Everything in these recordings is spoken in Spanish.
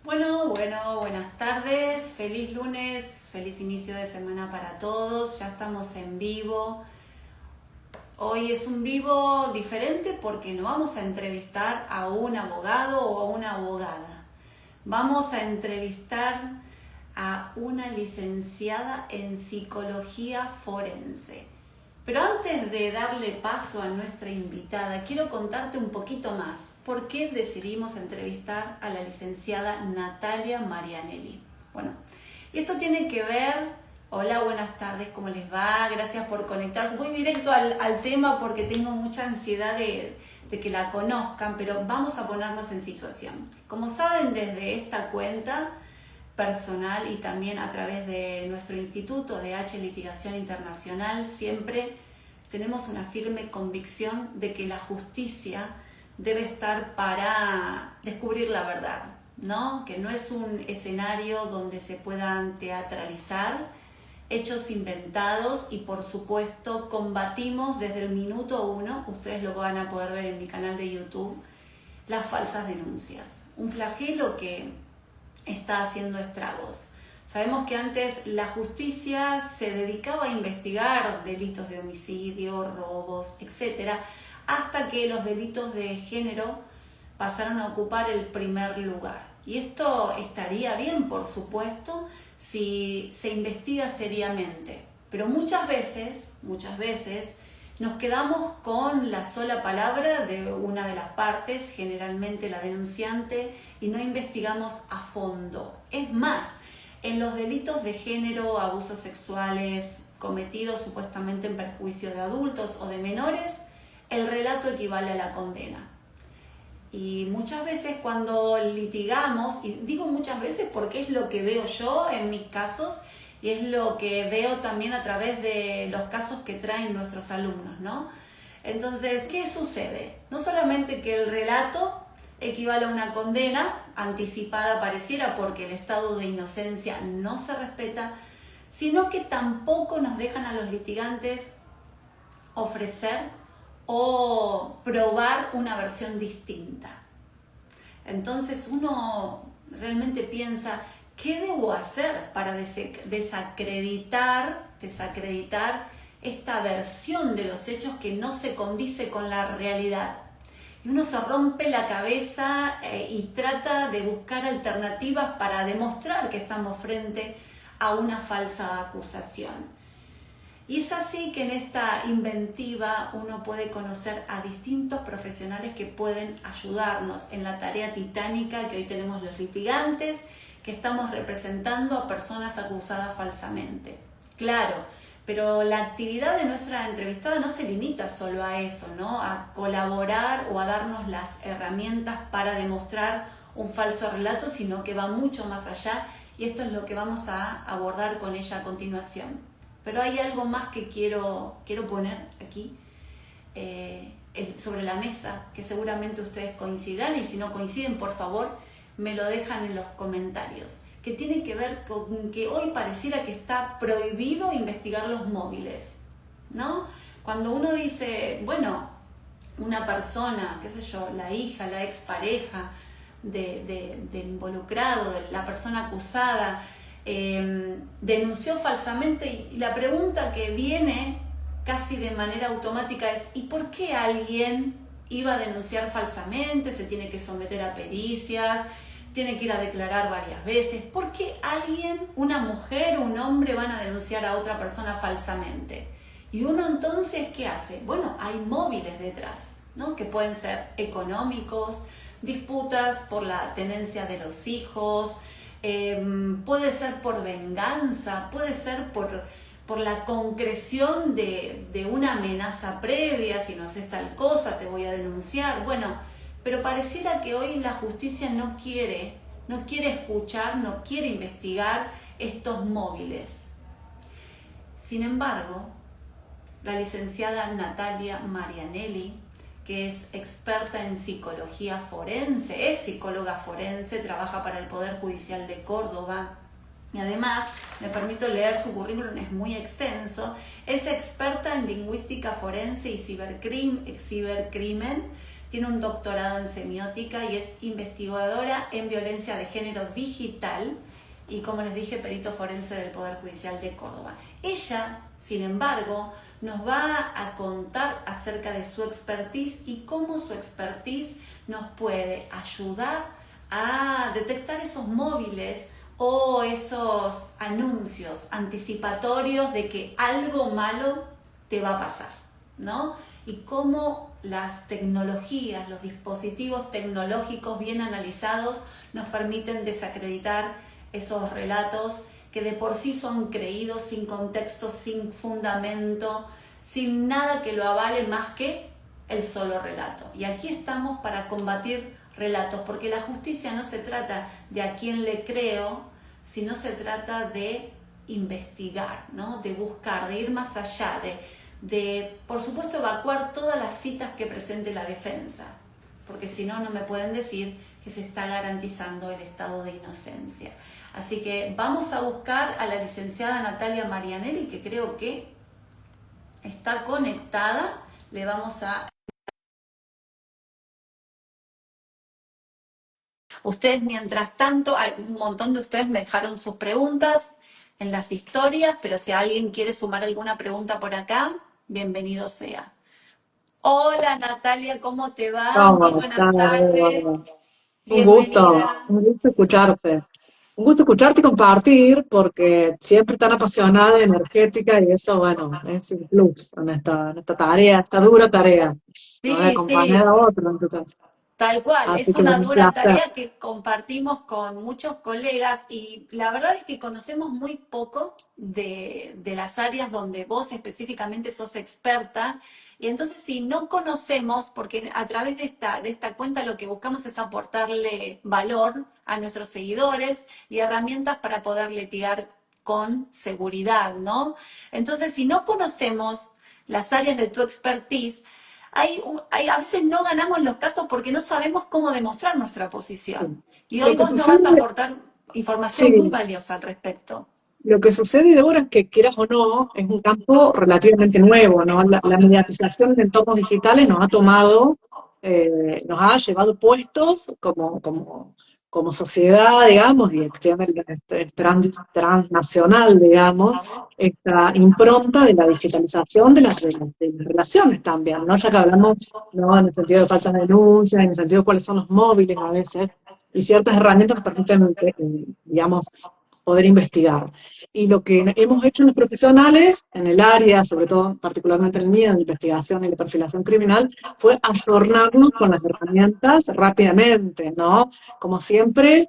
Buenas tardes, feliz lunes, feliz inicio de semana para todos, ya estamos en vivo. Hoy es un vivo diferente porque no vamos a entrevistar a un abogado o a una abogada. Vamos a entrevistar a una licenciada en psicología forense. Pero antes de darle paso a nuestra invitada, quiero contarte un poquito más. ¿Por qué decidimos entrevistar a la licenciada Natalia Marianelli? Bueno, y esto tiene que ver... Hola, buenas tardes, ¿cómo les va? Gracias por conectarse. Voy directo al tema porque tengo mucha ansiedad de que la conozcan, pero vamos a ponernos en situación. Como saben, desde esta cuenta personal y también a través de nuestro instituto de H Litigación Internacional, siempre tenemos una firme convicción de que la justicia debe estar para descubrir la verdad, ¿no? Que no es un escenario donde se puedan teatralizar hechos inventados y por supuesto combatimos desde el minuto 1, ustedes lo van a poder ver en mi canal de YouTube, las falsas denuncias. Un flagelo que está haciendo estragos. Sabemos que antes la justicia se dedicaba a investigar delitos de homicidio, robos, etc., hasta que los delitos de género pasaron a ocupar el primer lugar. Y esto estaría bien, por supuesto, si se investiga seriamente. Pero muchas veces nos quedamos con la sola palabra de una de las partes, generalmente la denunciante, y no investigamos a fondo. Es más, en los delitos de género, abusos sexuales cometidos supuestamente en perjuicio de adultos o de menores, el relato equivale a la condena. Y muchas veces cuando litigamos, y digo muchas veces porque es lo que veo yo en mis casos y es lo que veo también a través de los casos que traen nuestros alumnos, ¿no? Entonces, ¿qué sucede? No solamente que el relato equivale a una condena anticipada pareciera porque el estado de inocencia no se respeta, sino que tampoco nos dejan a los litigantes ofrecer o probar una versión distinta. Entonces uno realmente piensa, ¿qué debo hacer para desacreditar esta versión de los hechos que no se condice con la realidad? Y uno se rompe la cabeza y trata de buscar alternativas para demostrar que estamos frente a una falsa acusación. Y es así que en esta inventiva uno puede conocer a distintos profesionales que pueden ayudarnos en la tarea titánica que hoy tenemos los litigantes, que estamos representando a personas acusadas falsamente. Claro, pero la actividad de nuestra entrevistada no se limita solo a eso, ¿no? A colaborar o a darnos las herramientas para demostrar un falso relato, sino que va mucho más allá y esto es lo que vamos a abordar con ella a continuación. Pero hay algo más que quiero poner aquí sobre la mesa, que seguramente ustedes coincidirán, y si no coinciden, por favor, me lo dejan en los comentarios, que tiene que ver con que hoy pareciera que está prohibido investigar los móviles, ¿no? Cuando uno dice, bueno, una persona, qué sé yo, la hija, la expareja del involucrado, de la persona acusada, denunció falsamente y la pregunta que viene casi de manera automática es ¿y por qué alguien iba a denunciar falsamente? Se tiene que someter a pericias, tiene que ir a declarar varias veces. ¿Por qué alguien, una mujer o un hombre van a denunciar a otra persona falsamente? Y uno entonces, ¿qué hace? Bueno, hay móviles detrás, ¿no? Que pueden ser económicos, disputas por la tenencia de los hijos, puede ser por venganza, puede ser por la concreción de una amenaza previa, si no haces tal cosa te voy a denunciar. Bueno, pero pareciera que hoy la justicia no quiere escuchar, no quiere investigar estos móviles. Sin embargo, la licenciada Natalia Marianelli, que es experta en psicología forense, es psicóloga forense, trabaja para el Poder Judicial de Córdoba y además, me permito leer su currículum, es muy extenso, es experta en lingüística forense y cibercrimen, tiene un doctorado en semiótica y es investigadora en violencia de género digital y, como les dije, perito forense del Poder Judicial de Córdoba. Ella, sin embargo, nos va a contar acerca de su expertise y cómo su expertise nos puede ayudar a detectar esos móviles o esos anuncios anticipatorios de que algo malo te va a pasar, ¿no? Y cómo las tecnologías, los dispositivos tecnológicos bien analizados nos permiten desacreditar esos relatos que de por sí son creídos sin contexto, sin fundamento, sin nada que lo avale más que el solo relato. Y aquí estamos para combatir relatos, porque la justicia no se trata de a quién le creo, sino se trata de investigar, ¿no? De buscar, de ir más allá, de por supuesto evacuar todas las citas que presente la defensa, porque si no, no me pueden decir que se está garantizando el estado de inocencia. Así que vamos a buscar a la licenciada Natalia Marianelli, que creo que está conectada. Le vamos a... Ustedes, mientras tanto, hay un montón de ustedes me dejaron sus preguntas en las historias, pero si alguien quiere sumar alguna pregunta por acá, bienvenido sea. Hola Natalia, ¿cómo te va? Muy ¿Cómo buenas estás, tardes. Eduardo? Bienvenida. Un gusto escucharte. Un gusto escucharte y compartir, porque siempre tan apasionada, energética, y eso, bueno, es un plus en esta tarea, esta dura tarea, ¿no? De Sí, acompañar sí. a otro en tu caso. Tal cual, Así es que una bueno, un dura placer. tarea que compartimos con muchos colegas y la verdad es que conocemos muy poco de las áreas donde vos específicamente sos experta y entonces si no conocemos, porque a través de esta cuenta lo que buscamos es aportarle valor a nuestros seguidores y herramientas para poder litigar con seguridad, ¿no? Entonces si no conocemos las áreas de tu expertise, a veces no ganamos los casos porque no sabemos cómo demostrar nuestra Sí. posición. Y hoy Lo que vos nos vas a sucede, aportar información muy sí, valiosa al respecto. lo que sucede de ahora es que, quieras o no, es un campo relativamente nuevo, ¿no? La mediatización en entornos digitales nos ha tomado, nos ha llevado puestos como sociedad, digamos, y transnacional, digamos, esta impronta de la digitalización de las relaciones también, ¿no? Ya que hablamos, ¿no? En el sentido de falsas denuncias, en el sentido de cuáles son los móviles a veces, y ciertas herramientas que permiten, digamos, poder investigar. Y lo que hemos hecho los profesionales en el área, sobre todo particularmente en el mío, en la investigación y la perfilación criminal, fue ayornarnos con las herramientas rápidamente, ¿no? Como siempre,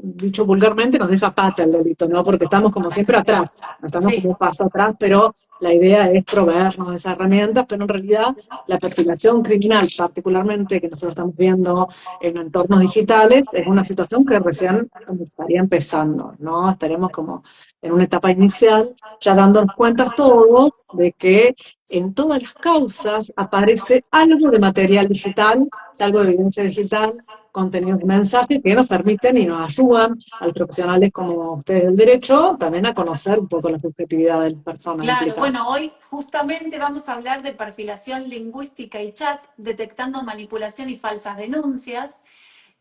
dicho vulgarmente, nos deja pata el delito, ¿no? Porque estamos como siempre atrás, estamos Sí, como un paso atrás, pero la idea es proveernos de esas herramientas, pero en realidad la perfilación criminal, particularmente que nosotros estamos viendo en entornos digitales, es una situación que recién como estaría empezando, ¿no? Estaremos como en una etapa inicial, ya dándonos cuenta todos de que en todas las causas aparece algo de material digital, algo de evidencia digital, contenidos de mensaje que nos permiten y nos ayudan a los profesionales como ustedes del derecho también a conocer un poco la subjetividad de las personas claro. implicadas. Bueno, hoy justamente vamos a hablar de perfilación lingüística y chat, detectando manipulación y falsas denuncias.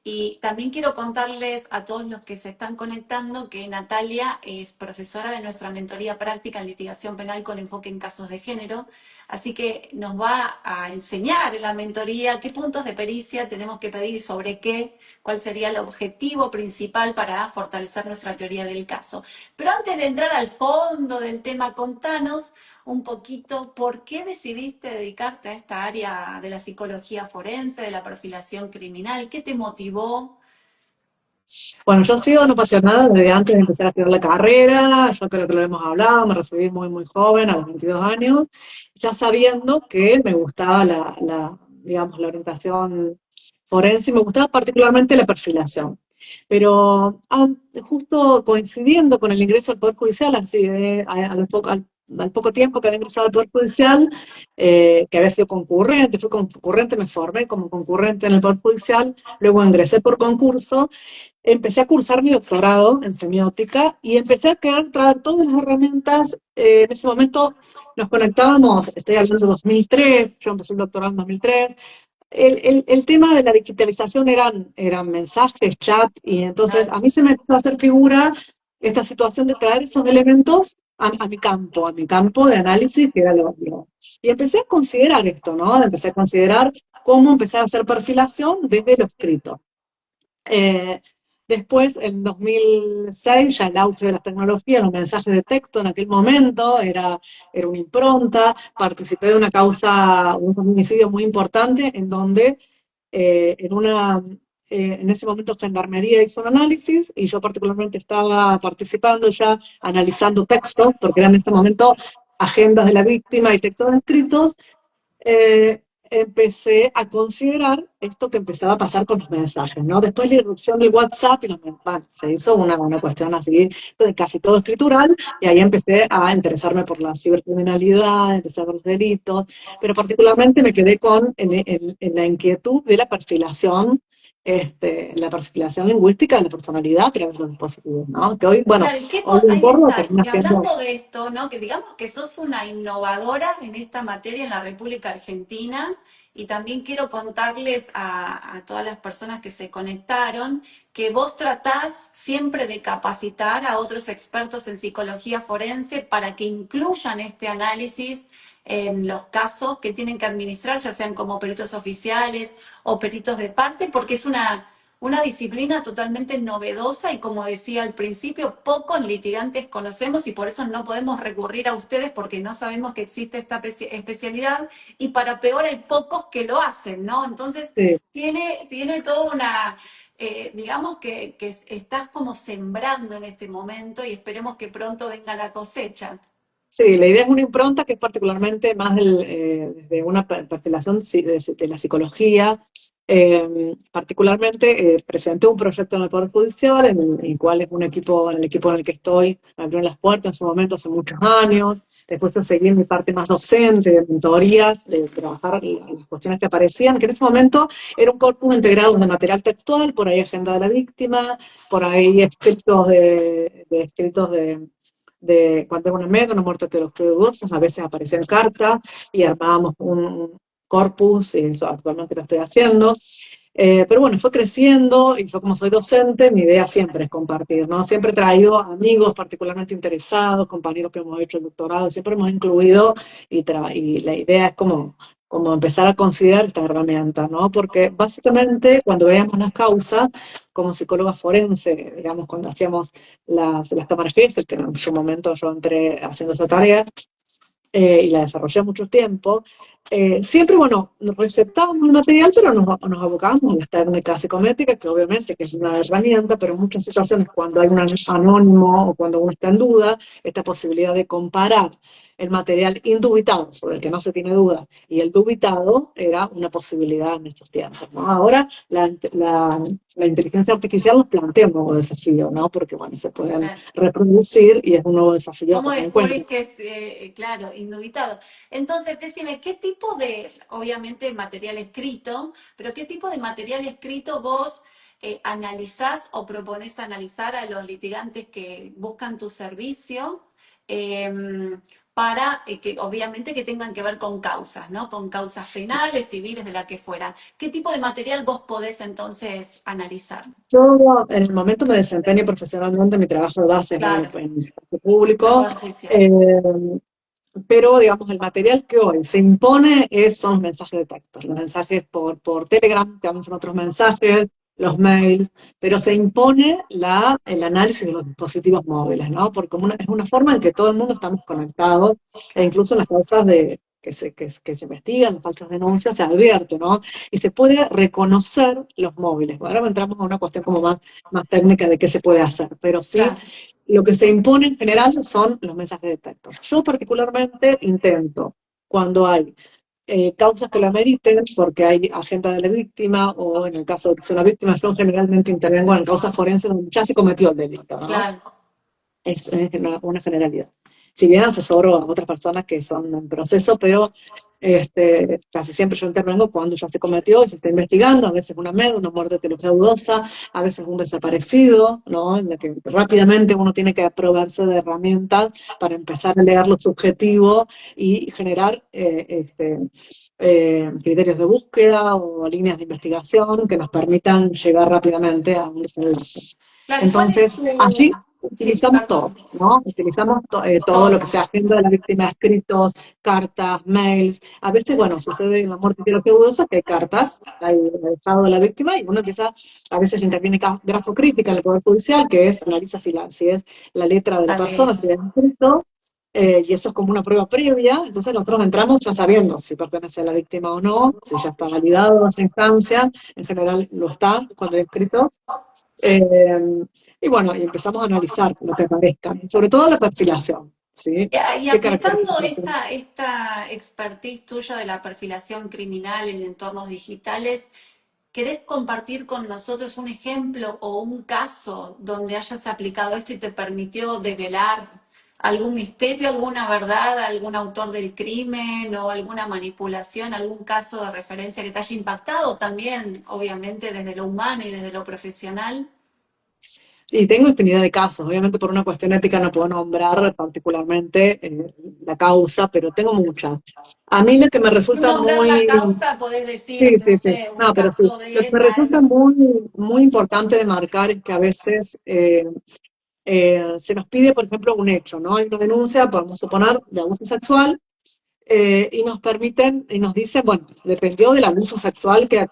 Y también quiero contarles a todos los que se están conectando que Natalia es profesora de nuestra mentoría práctica en litigación penal con enfoque en casos de género, así que nos va a enseñar en la mentoría qué puntos de pericia tenemos que pedir y sobre qué, cuál sería el objetivo principal para fortalecer nuestra teoría del caso. Pero antes de entrar al fondo del tema, contanos un poquito por qué decidiste dedicarte a esta área de la psicología forense, de la perfilación criminal, qué te motivó. Bueno, yo he sido una apasionada desde antes de empezar a estudiar la carrera, yo creo que lo hemos hablado, me recibí muy, muy joven, a los 22 años, ya sabiendo que me gustaba digamos, la orientación forense y me gustaba particularmente la perfilación. Pero justo coincidiendo con el ingreso al Poder Judicial, así de, a los al poco tiempo que había ingresado al Poder Judicial, que había sido concurrente, fui concurrente, me formé como concurrente en el Poder Judicial, luego ingresé por concurso, empecé a cursar mi doctorado en semiótica y empecé a traer todas las herramientas. En ese momento nos conectábamos, estoy hablando de 2003, yo empecé el doctorado en 2003. El tema de la digitalización eran mensajes, chat, y entonces Claro. a mí se me empezó a hacer figura esta situación de traer esos elementos a mi campo de análisis, que era y empecé a considerar esto, ¿no? Empecé a considerar cómo empezar a hacer perfilación desde lo escrito. Eh, Después, en 2006, ya el auge de las tecnologías, los mensajes de texto en aquel momento, era una impronta, participé de una causa, un feminicidio muy importante, en donde en ese momento Gendarmería hizo un análisis y yo particularmente estaba participando ya analizando textos, porque eran en ese momento agendas de la víctima y textos escritos. Empecé a considerar esto que empezaba a pasar con los mensajes, ¿no? Después la irrupción del WhatsApp y los mensajes, se hizo una cuestión así, de casi todo escritural, y ahí empecé a interesarme por la cibercriminalidad, empecé a ver los delitos, pero particularmente me quedé en la inquietud de la perfilación lingüística de la personalidad a través de los dispositivos, ¿no? Que hoy, bueno, Claro, hoy un ahí porno está. termina Y siendo. hablando de esto, ¿no? Que digamos que sos una innovadora en esta materia en la República Argentina. Y también quiero contarles a todas las personas que se conectaron que vos tratás siempre de capacitar a otros expertos en psicología forense para que incluyan este análisis en los casos que tienen que administrar, ya sean como peritos oficiales o peritos de parte, porque es una disciplina totalmente novedosa y, como decía al principio, pocos litigantes conocemos y por eso no podemos recurrir a ustedes porque no sabemos que existe esta especialidad y para peor hay pocos que lo hacen, ¿no? Entonces tiene toda digamos que estás como sembrando en este momento y esperemos que pronto venga la cosecha. Sí, la idea es una impronta que es particularmente más desde una perfilación de la psicología. Particularmente presenté un proyecto en el Poder Judicial, en el cual es el equipo en el que estoy, me abrió las puertas en su momento hace muchos años. Después yo seguí en mi parte más docente, de mentorías, de trabajar las cuestiones que aparecían, que en ese momento era un corpus integrado de material textual, por ahí agenda de la víctima, por ahí escritos de cuando era una muerte de los dudosos, a veces aparecían cartas y armábamos un corpus, y eso actualmente lo estoy haciendo. Pero bueno, fue creciendo y yo como soy docente, mi idea siempre es compartir, ¿no? Siempre he traído amigos particularmente interesados, compañeros que hemos hecho el doctorado, siempre hemos incluido y la idea es como empezar a considerar esta herramienta, ¿no? Porque básicamente cuando veamos las causas, como psicóloga forense, digamos, cuando hacíamos las cámaras GESEL, que en su momento yo entré haciendo esa tarea, y la desarrollé mucho tiempo, siempre, bueno, nos recetábamos el material, pero nos abocábamos a las técnicas psicométricas, que obviamente que es una herramienta, pero en muchas situaciones cuando hay un anónimo o cuando uno está en duda, esta posibilidad de comparar el material indubitado, sobre el que no se tiene dudas, y el dubitado era una posibilidad en estos tiempos, ¿no? Ahora la inteligencia artificial nos plantea un nuevo desafío, ¿no? Porque, bueno, se pueden Claro. reproducir y es un nuevo desafío a ¿Cómo tener en cuenta. descubrís que es, claro, indubitado? Entonces, decime, ¿qué tipo obviamente, material escrito, pero qué tipo de material escrito vos analizás o proponés analizar a los litigantes que buscan tu servicio para que, obviamente, que tengan que ver con causas, ¿no? Con causas penales, civiles, de la que fuera. ¿Qué tipo de material vos podés entonces analizar? Yo en el momento me desempeño profesionalmente, mi trabajo de base es Claro, en el espacio el público, Poder Judicial. eh, pero digamos el material que hoy se impone son los mensajes de texto, los mensajes por Telegram, también son otros mensajes, los mails, pero se impone el análisis de los dispositivos móviles, ¿no? Porque es una forma en que todo el mundo estamos conectados, e Claro. incluso en las causas que se investigan, las falsas denuncias, se advierte, ¿no? Y se puede reconocer los móviles. Ahora entramos a una cuestión como más técnica de qué se puede hacer, pero sí, Claro. lo que se impone en general son los mensajes de texto. Yo particularmente intento, cuando hay causas que lo ameriten, porque hay agenda de la víctima, o en el caso de que sea una víctima, yo generalmente intervengo en causas forenses donde ya se cometió el delito, ¿no? Claro. Es una generalidad. si bien asesoro a otras personas que son en proceso, pero casi siempre yo intervengo cuando ya se cometió y se está investigando, a veces una muerte de teología dudosa, a veces un desaparecido, ¿no? En la que rápidamente uno tiene que proveerse de herramientas para empezar a leer lo subjetivo y generar criterios de búsqueda o líneas de investigación que nos permitan llegar rápidamente a un desenlace. Claro, ¿y cuál es Entonces, tu...? allí Sí, utilizamos todo, perdón. ¿no? Utilizamos todo lo que Todo. sea agenda de la víctima, escritos, cartas, mails. A veces, bueno, sucede en la muerte teología dudosa que hay cartas, hay el estado de la víctima y uno empieza, a veces interviene grafocrítica en el Poder Judicial, que es, analiza si es la letra de la La persona, letra. si es escrito, y eso es como una prueba previa, entonces nosotros entramos ya sabiendo si pertenece a la víctima o no, si ya está validado esa instancia, en general lo está cuando es escrito, eh, y bueno, y empezamos a analizar lo que aparezca, sobre todo la perfilación, ¿sí? Y ¿Qué aplicando características tiene? esta expertise tuya de la perfilación criminal en entornos digitales, ¿querés compartir con nosotros un ejemplo o un caso donde hayas aplicado esto y te permitió develar algún misterio, alguna verdad, algún autor del crimen o alguna manipulación, algún caso de referencia que te haya impactado también, obviamente desde lo humano y desde lo profesional? Y tengo infinidad de casos, obviamente por una cuestión ética no puedo nombrar particularmente la causa, pero tengo muchas. A mí lo que me Sin resulta nombrar la muy, causa, podés sí, decir, no sí, sí, sé, un no, pero sí, caso lo que de me resulta tal. muy, muy importante de marcar es que a veces se nos pide, por ejemplo, un hecho, ¿no? Hay una denuncia, podemos suponer, de abuso sexual, y nos permiten, y nos dicen, bueno, dependió del abuso sexual que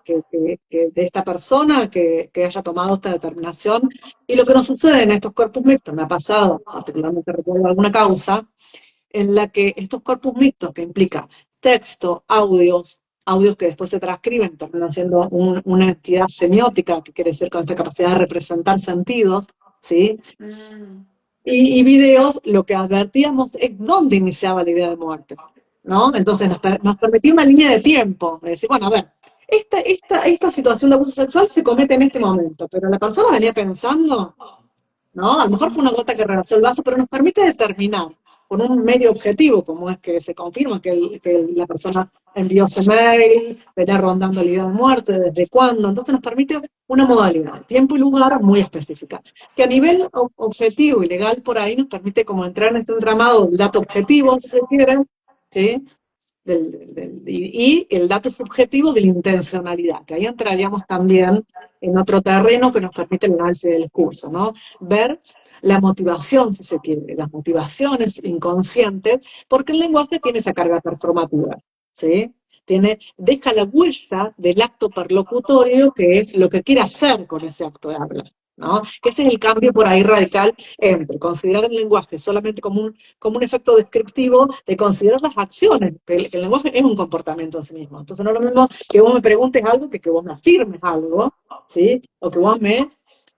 de esta persona que haya tomado esta determinación. Y lo que nos sucede en estos corpus mixtos, me ha pasado, particularmente recuerdo alguna causa, en la que estos corpus mixtos, que implica texto, audios que después se transcriben, terminan siendo una entidad semiótica, que quiere decir con esta capacidad de representar sentidos, ¿sí? Mm, Y videos, lo que advertíamos es dónde iniciaba la idea de muerte, ¿no? Entonces nos permitía una línea de tiempo, de decir, bueno, a ver, esta situación de abuso sexual se comete en este momento, pero la persona venía pensando, ¿no? A lo mejor fue una gota que rebasó el vaso, pero nos permite determinar con un medio objetivo, como es que se confirma que la persona envió ese mail, venía rondando la idea de muerte, desde cuándo. Entonces nos permite una modalidad, tiempo y lugar muy específica, que a nivel objetivo y legal por ahí nos permite como entrar en este entramado del dato objetivo, si se quiere, ¿sí? Y el dato subjetivo de la intencionalidad, que ahí entraríamos también en otro terreno que nos permite el análisis del discurso, ¿no? Ver la motivación, si se quiere, las motivaciones inconscientes, porque el lenguaje tiene esa carga performativa, ¿sí? Deja la huella del acto perlocutorio, que es lo que quiere hacer con ese acto de hablar, ¿no? Que ese es el cambio por ahí radical entre considerar el lenguaje solamente como un efecto descriptivo de considerar las acciones, que el lenguaje es un comportamiento en sí mismo. Entonces no es lo mismo que vos me preguntes algo que vos me afirmes algo, ¿sí? O que vos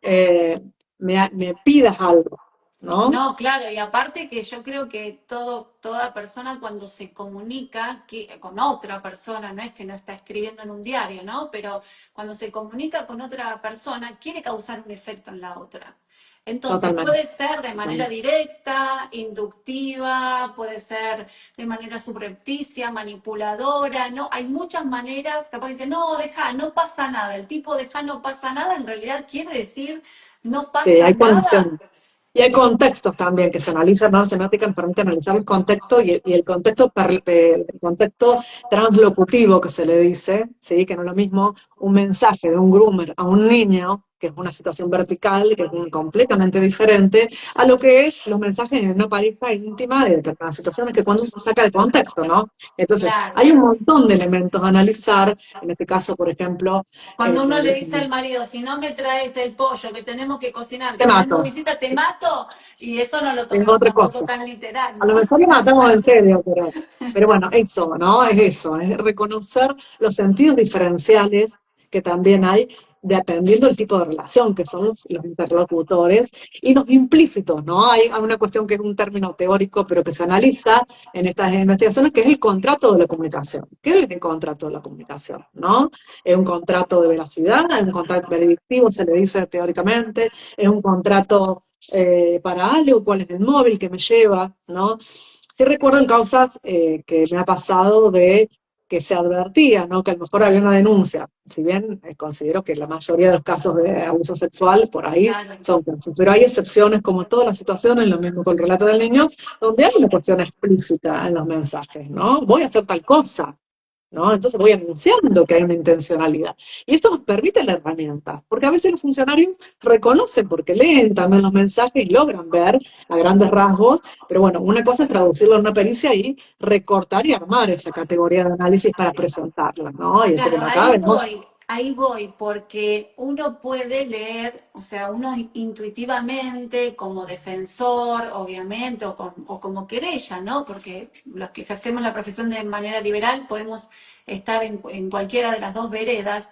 eh, me pidas algo, ¿no? no, claro, y aparte que yo creo que toda persona cuando se comunica con otra persona, no es que no está escribiendo en un diario, ¿no? Pero cuando se comunica con otra persona, quiere causar un efecto en la otra. Entonces, Totalmente. puede ser de manera Totalmente. directa, inductiva, puede ser de manera subrepticia, manipuladora, ¿no? Hay muchas maneras, capaz dice, no, deja, no pasa nada. El tipo deja, no pasa nada, en realidad quiere decir, no Sí, pasa hay nada. condiciones. Y hay contextos también que se analizan, ¿no? La semiótica nos permite analizar el contexto y el contexto, el contexto translocutivo que se le dice, ¿sí? Que no es lo mismo un mensaje de un groomer a un niño, que es una situación vertical, que es completamente diferente, a lo que es los mensajes en una pareja íntima de determinadas situaciones que cuando se saca de contexto, ¿no? Entonces, Claro. hay un montón de elementos a analizar, en este caso, por ejemplo, Cuando uno le el, dice al marido, si no me traes el pollo que tenemos que cocinar, que te tenemos mato, visita, te mato, y eso no lo es tomemos otra tampoco cosa. tan literal, A lo ¿no? mejor lo matamos en serio, pero bueno, eso, ¿no? Es eso, es reconocer los sentidos diferenciales que también hay dependiendo del tipo de relación que son los interlocutores y los implícitos, ¿no? Hay una cuestión que es un término teórico, pero que se analiza en estas investigaciones, que es el contrato de la comunicación. ¿Qué es el contrato de la comunicación, no? Es un contrato de veracidad, es un contrato predictivo, se le dice teóricamente, es un contrato para algo, cuál es el móvil que me lleva, ¿no? Sí recuerdo en causas que me ha pasado de que se advertía, ¿no? Que a lo mejor había una denuncia. Si bien considero que la mayoría de los casos de abuso sexual por ahí Claro. son casos, pero hay excepciones como todas las situaciones, lo mismo con el relato del niño, donde hay una cuestión explícita en los mensajes, ¿no? Voy a hacer tal cosa, ¿no? Entonces voy anunciando que hay una intencionalidad. Y esto nos permite la herramienta, porque a veces los funcionarios reconocen porque leen también los mensajes y logran ver a grandes rasgos, pero bueno, una cosa es traducirlo a una pericia y recortar y armar esa categoría de análisis para presentarla, ¿no? Y decir, Claro, bueno, acá vemos. ahí voy, porque uno puede leer, o sea, uno intuitivamente, como defensor, obviamente, o como querella, ¿no? Porque los que ejercemos la profesión de manera liberal podemos estar en cualquiera de las dos veredas,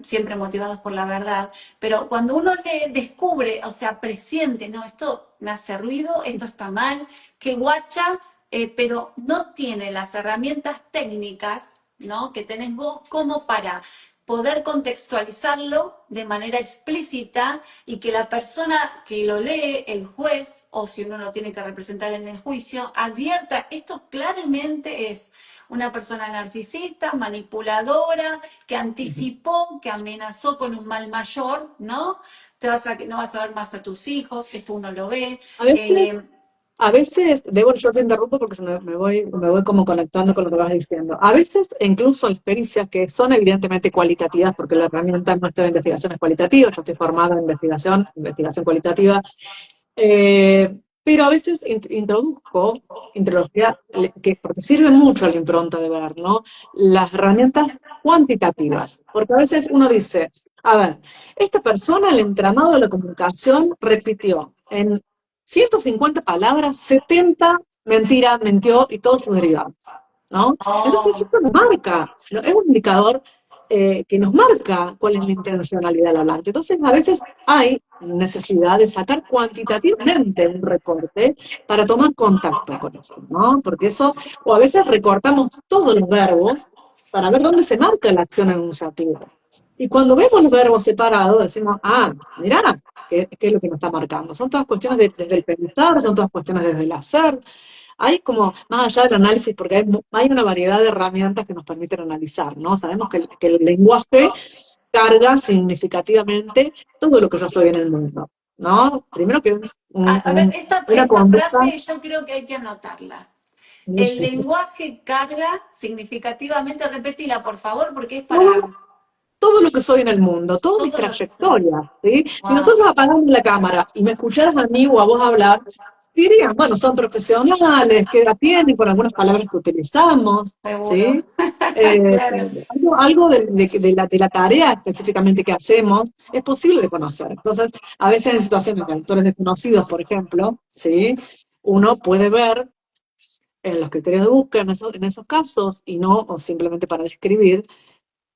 siempre motivados por la verdad, pero cuando uno le descubre, o sea, presiente, no, esto me hace ruido, esto está mal, que guacha, pero no tiene las herramientas técnicas, ¿no? Que tenés vos como para poder contextualizarlo de manera explícita y que la persona que lo lee, el juez, o si uno lo tiene que representar en el juicio, advierta, esto claramente es una persona narcisista, manipuladora, que anticipó, que amenazó con un mal mayor, ¿no? No vas a ver más a tus hijos, esto uno lo ve. A veces A veces, Débora, yo te interrumpo porque me voy como conectando con lo que vas diciendo. A veces, incluso las pericias que son evidentemente cualitativas, porque la herramienta nuestra de investigación es cualitativa, yo estoy formada en investigación cualitativa, pero a veces introduzco intrología, porque sirve mucho la impronta de ver, ¿no? Las herramientas cuantitativas, porque a veces uno dice, a ver, esta persona, el entramado de la comunicación, repitió en 150 palabras, 70 mentiras, mintió y todos sus derivados, ¿no? Entonces, Oh, esto nos marca, ¿no? Es un indicador que nos marca cuál es la intencionalidad del hablante. Entonces, a veces hay necesidad de sacar cuantitativamente un recorte para tomar contacto con eso, ¿no? Porque eso, o a veces recortamos todos los verbos para ver dónde se marca la acción enunciativa. Y cuando vemos los verbos separados, decimos, ah, mirá, ¿qué es lo que nos está marcando? Son todas cuestiones desde el pensar, son todas cuestiones desde el hacer. Hay como, más allá del análisis, porque hay una variedad de herramientas que nos permiten analizar, ¿no? Sabemos que el lenguaje carga significativamente todo lo que yo soy en el mundo, ¿no? Primero que es a ver, una esta conducta, frase yo creo que hay que anotarla. El lenguaje carga significativamente, repetila por favor, porque es para todo, todo lo que soy en el mundo, todas mis todo lo que soy. trayectorias, ¿sí? Si Wow, nosotros apagamos la cámara y me escucharas a mí o a vos hablar, dirían, bueno, son profesionales, que edad tienen con algunas palabras que utilizamos, seguro. ¿sí? Eh, Claro. algo de la tarea específicamente que hacemos es posible de conocer. Entonces, a veces en situaciones de autores desconocidos, por ejemplo, ¿sí? Uno puede ver en los criterios de búsqueda en esos casos y no o simplemente para describir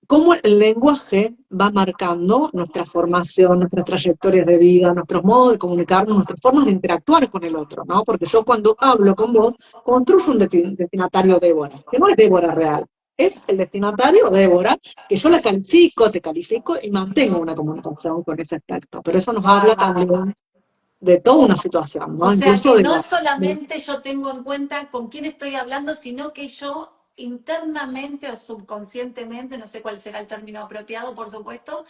cómo el lenguaje va marcando nuestra formación, nuestras trayectorias de vida, nuestros modos de comunicarnos, nuestras formas de interactuar con el otro, ¿no? Porque yo cuando hablo con vos, construyo un destinatario Débora, que no es Débora real, es el destinatario Débora, que yo la califico, te califico y mantengo una comunicación con ese aspecto. Pero eso nos habla Wow. también de toda una situación, O ¿no? sea Incluso que de no de- solamente yo tengo en cuenta con quién estoy hablando, sino que yo internamente o subconscientemente, no sé cuál será el término apropiado, por supuesto,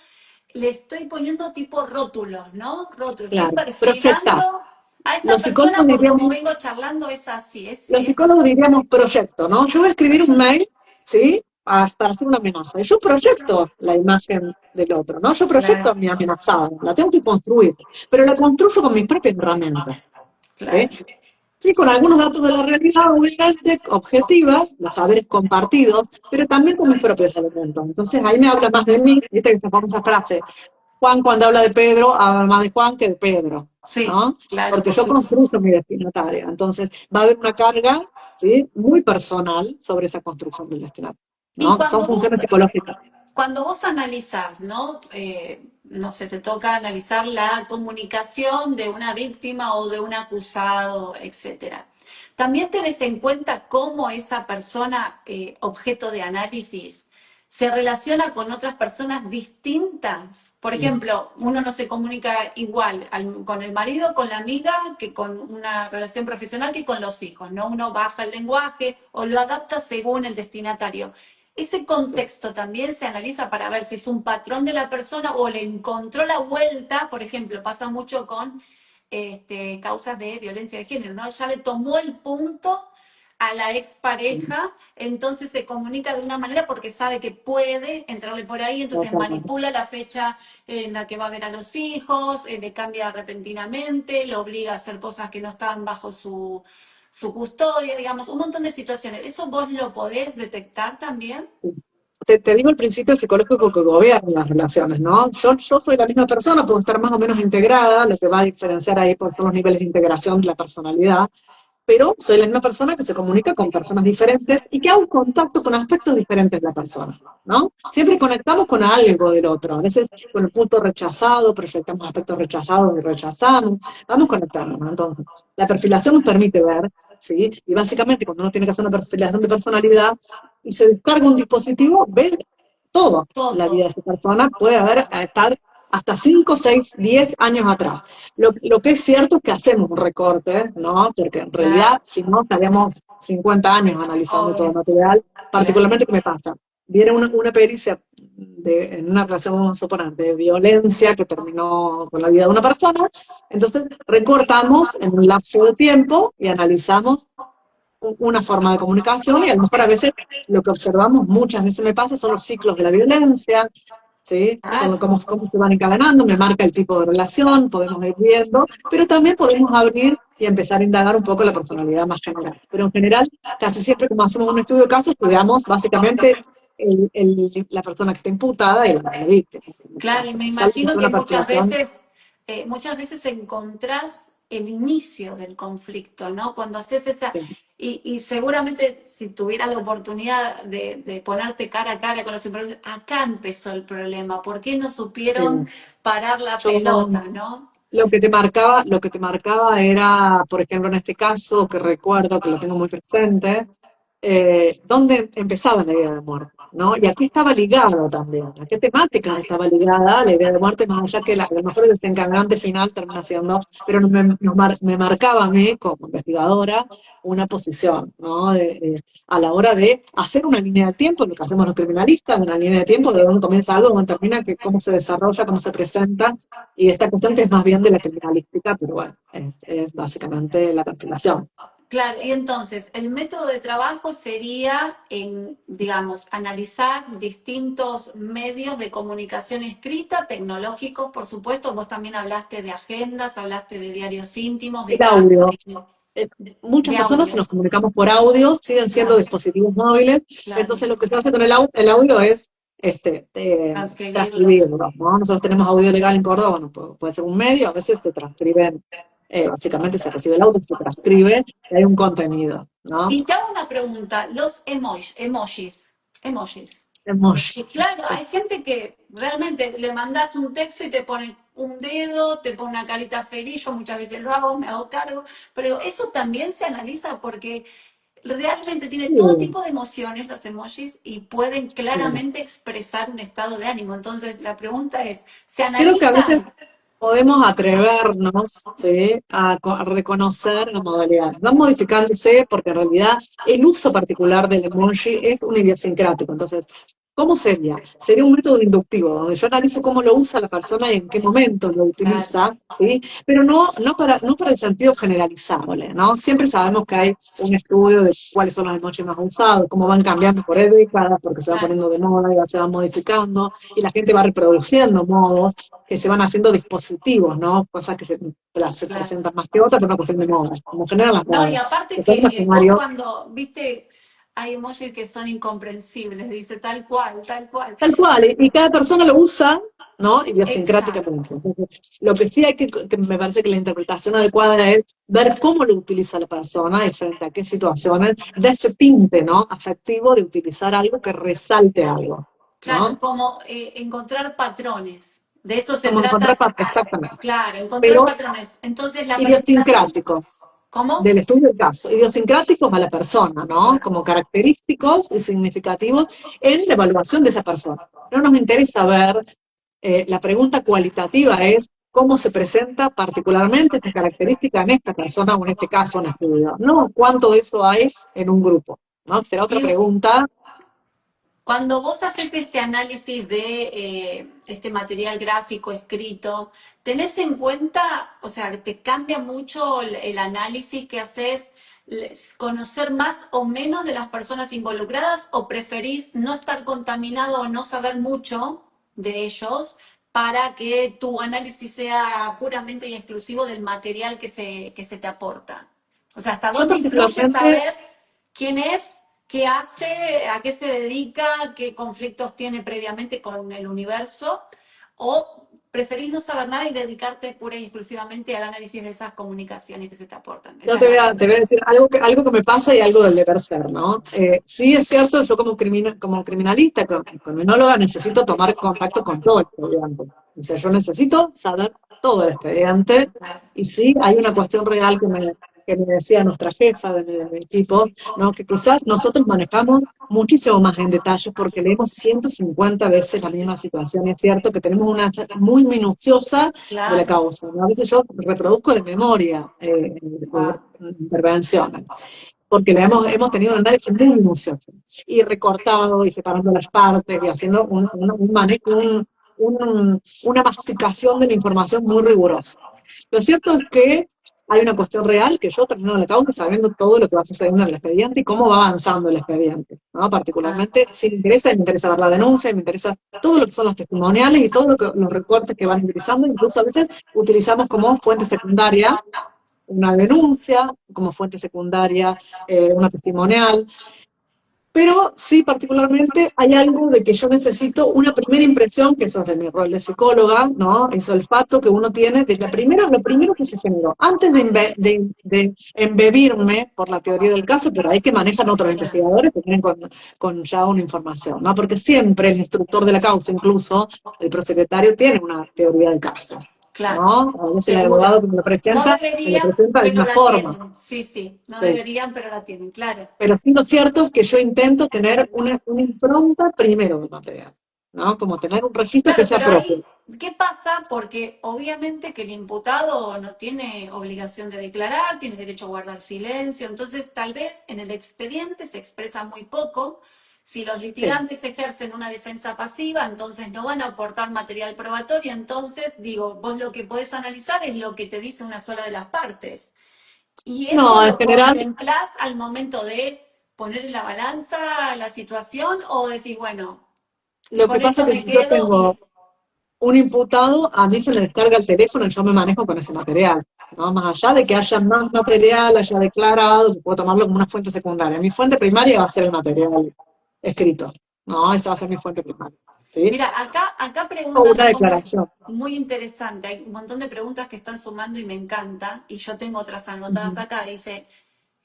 le estoy poniendo tipo rótulos, ¿no? Rótulos. Estoy claro, proyectar. perfilando a esta Los persona psicólogos por dirían. como vengo charlando, es así, Los psicólogos diríamos proyecto, ¿no? Yo voy a escribir un proyecto. mail, ¿sí? Para hacer una amenaza. Y yo proyecto la imagen del otro, ¿no? Yo proyecto a Claro, mi amenazada, la tengo que construir, pero la construyo con mis propias herramientas, ¿sí? claro. Sí, con algunos datos de la realidad, obviamente, objetiva, los saberes compartidos, pero también con mis propios elementos. Entonces ahí me habla más de mí, viste que esa famosa frase, Juan cuando habla de Pedro, habla más de Juan que de Pedro, Sí, ¿no? claro, Porque por yo supuesto. construyo mi destinatario. Entonces va a haber una carga, ¿sí? Muy personal sobre esa construcción del destinatario, Y ¿no? Que son funciones psicológicas. cuando vos analizás, ¿no? No sé, te toca analizar la comunicación de una víctima o de un acusado, etcétera. También tenés en cuenta cómo esa persona, objeto de análisis, se relaciona con otras personas distintas. Por ejemplo, uno no se comunica igual con el marido, con la amiga, que con una relación profesional, que con los hijos, ¿no? Uno baja el lenguaje o lo adapta según el destinatario. Ese Sí. contexto también se analiza para ver si es un patrón de la persona o le encontró la vuelta. Por ejemplo, pasa mucho con causas de violencia de género, ¿no? Ya le tomó el punto a la expareja, entonces se comunica de una manera porque sabe que puede entrarle por ahí, entonces Totalmente. manipula la fecha en la que va a ver a los hijos, le cambia repentinamente, lo obliga a hacer cosas que no están bajo su custodia, digamos, un montón de situaciones. ¿Eso vos lo podés detectar también? Te digo el principio psicológico que gobierna las relaciones, ¿no? Yo soy la misma persona, puedo estar más o menos integrada, lo que va a diferenciar ahí pues, son los niveles de integración de la personalidad, pero soy la misma persona que se comunica con personas diferentes y que hago un contacto con aspectos diferentes de la persona, ¿no? Siempre conectamos con algo del otro, a veces con el punto rechazado, proyectamos aspectos rechazados y rechazamos, vamos conectando, ¿no? Entonces, la perfilación nos permite ver, ¿sí? Y básicamente cuando uno tiene que hacer una perfilación de personalidad y se descarga un dispositivo, ve todo la Todo. vida de esa persona, puede haber, estar hasta 5, 6, 10 años atrás. Lo que es cierto es que hacemos un recorte, ¿no? Porque en realidad, Claro, si no, estaríamos 50 años analizando todo el obvio, material. claro. Particularmente, ¿qué me pasa? Viene una pericia en una relación, vamos a suponer, de violencia que terminó con la vida de una persona. Entonces, recortamos en un lapso de tiempo y analizamos una forma de comunicación y a lo mejor a veces lo que observamos muchas veces me pasa son los ciclos de la violencia, ¿sí? Son Claro. cómo se van encadenando, me marca el tipo de relación, podemos ir viendo, pero también podemos abrir y empezar a indagar un poco la personalidad más general. Pero en general, casi siempre como hacemos un estudio de caso, estudiamos básicamente la persona que está imputada y la víctima, en este Claro, y caso. me Salvo que imagino sea que una perfilación. muchas veces encontrás el inicio del conflicto, ¿no? Cuando haces esa, Sí, y seguramente si tuvieras la oportunidad de ponerte cara a cara con los empresarios, acá empezó el problema, ¿por qué no supieron sí. parar la Yo pelota, ¿no? Lo que te marcaba era, por ejemplo, en este caso, que recuerdo que lo tengo muy presente, dónde empezaba la idea de muerte, ¿no? Y aquí estaba ligado también, a qué temáticas estaba ligada la idea de muerte, más allá que a lo mejor el desencadenante final termina siendo, pero me marcaba a mí, como investigadora, una posición, ¿no? A la hora de hacer una línea de tiempo, lo que hacemos los criminalistas, una línea de tiempo de dónde comienza algo, dónde termina, que, cómo se desarrolla, cómo se presenta, y esta cuestión que es más bien de la criminalística, pero bueno, es básicamente la perfilación. Claro, y entonces el método de trabajo sería digamos, analizar distintos medios de comunicación escrita, tecnológicos, por supuesto. Vos también hablaste de agendas, hablaste de diarios íntimos, de El cartas, audio. Eh, Muchas de personas, si audios. nos comunicamos por audio, siguen siendo Claro, dispositivos móviles, claro, entonces lo que se hace con el audio es transcribirlo. transcribirlo, ¿no? Nosotros tenemos audio legal en Córdoba, bueno, puede ser un medio, a veces se transcriben, básicamente se recibe el audio, se transcribe, y hay un contenido, ¿no? Y te hago una pregunta, los emojis. Emoji, Y claro, sí. hay gente que realmente le mandas un texto y te pone un dedo, te pone una carita feliz, yo muchas veces lo hago, me hago cargo, pero eso también se analiza porque realmente tiene Sí, todo tipo de emociones los emojis y pueden sí. claramente expresar un estado de ánimo. Entonces la pregunta es, ¿se Creo que a veces analizan? podemos atrevernos, ¿sí? A reconocer la modalidad. Van modificándose porque en realidad el uso particular del emoji es un idiosincrático. Entonces, ¿cómo sería? Sería un método inductivo, donde yo analizo cómo lo usa la persona y en qué momento lo Claro, utiliza, ¿sí? Pero no para el sentido generalizable, ¿no? Siempre sabemos que hay un estudio de cuáles son los emojis más usados, cómo van cambiando por décadas, porque se van claro, poniendo de moda y se van modificando, y la gente va reproduciendo modos que se van haciendo dispositivos, ¿no? Cosas que se claro. presentan más que otras, por una cuestión de moda, como generan las No, y modas. aparte Que son un que vos escenario cuando, viste, hay emojis que son incomprensibles, dice tal cual, tal cual. tal cual, y cada persona lo usa, ¿no? Exacto. Idiosincráticamente. Entonces, lo que sí hay que me parece que la interpretación adecuada es ver cómo lo utiliza la persona y frente a qué situaciones, de ese tinte, ¿no? Afectivo de utilizar algo que resalte algo, Claro, ¿no? como encontrar patrones. De eso se Como encontrar, trata, exactamente, claro, encontrar pero patrones. Entonces, la perfilación, idiosincrático. ¿Cómo? del estudio del caso, idiosincráticos a la persona, ¿no? Como característicos y significativos en la evaluación de esa persona. No nos interesa ver, la pregunta cualitativa es cómo se presenta particularmente esta característica en esta persona o en este caso en estudio. No cuánto de eso hay en un grupo, ¿no? Será otra Y pregunta. cuando vos haces este análisis de este material gráfico escrito, ¿tenés en cuenta, o sea, te cambia mucho el análisis que haces, conocer más o menos de las personas involucradas o preferís no estar contaminado o no saber mucho de ellos para que tu análisis sea puramente y exclusivo del material que se te aporta? O sea, ¿hasta Yo dónde influye particularmente saber quién es, qué hace, a qué se dedica, qué conflictos tiene previamente con el universo? ¿O preferís no saber nada y dedicarte pura y exclusivamente al análisis de esas comunicaciones que se te aportan? yo Esa es la te voy a pregunta. decir algo que me pasa y algo del deber ser, ¿no? Sí es cierto, yo como criminalista, como criminóloga, necesito tomar contacto con todo el expediente. O sea, yo necesito saber todo el expediente y sí hay una cuestión real que me decía nuestra jefa de mi equipo, ¿no? Que quizás nosotros manejamos muchísimo más en detalle porque leemos 150 veces la misma situación. Y es cierto que tenemos una chata muy minuciosa de la Claro. causa, ¿no? A veces yo reproduzco de memoria Wow. intervenciones, porque hemos tenido un análisis muy minucioso, y recortado, y separando las partes, y haciendo un manejo, una masticación de la información muy rigurosa. Lo cierto es que hay una cuestión real que yo termino la causa sabiendo todo lo que va sucediendo en el expediente y cómo va avanzando el expediente, ¿no? Ah, Particularmente, si me interesa ver la denuncia, me interesa todo lo que son los testimoniales y todo los recortes que van utilizando, incluso a veces utilizamos como fuente secundaria una denuncia, como fuente secundaria, una testimonial, pero sí particularmente hay algo de que yo necesito una primera impresión, que eso es de mi rol de psicóloga, ¿no? Ese olfato que uno tiene de lo primero que se generó, antes de embebirme por la teoría del caso, pero ahí que manejan otros claro, investigadores que vienen con ya una información, ¿no? Porque siempre el instructor de la causa, incluso el prosecretario, tiene una teoría del caso. claro. ¿No? A veces el abogado Seguro. que No me lo deberían, presenta de pero una la forma. tienen. Sí, sí. No Sí. deberían, pero la tienen, claro. Pero sí lo cierto es que yo intento tener una impronta primero del material, ¿no? Como tener un registro que Claro, sea pero propio. ahí, ¿qué pasa? Porque obviamente que el imputado no tiene obligación de declarar, tiene derecho a guardar silencio, entonces tal vez en el expediente se expresa muy poco. Si los Sí. litigantes ejercen una defensa pasiva, entonces no van a aportar material probatorio, entonces digo, vos lo que podés analizar es lo que te dice una sola de las partes. ¿Y eso No, en lo general, contemplás al momento de poner en la balanza la situación o decís, bueno, lo que con pasa es esto que me si yo quedo tengo y un imputado, a mí se me descarga el teléfono y yo me manejo con ese material, ¿no? Más allá de que haya más material, haya declarado, puedo tomarlo como una fuente secundaria. Mi fuente primaria va a ser el material escrito, ¿no? Esa va a ser mi fuente primaria, ¿sí? mira, acá O preguntan una algo muy, declaración. muy interesante. Hay un montón de preguntas que están sumando y me encanta. Y yo tengo otras anotadas Ujú. acá. Dice,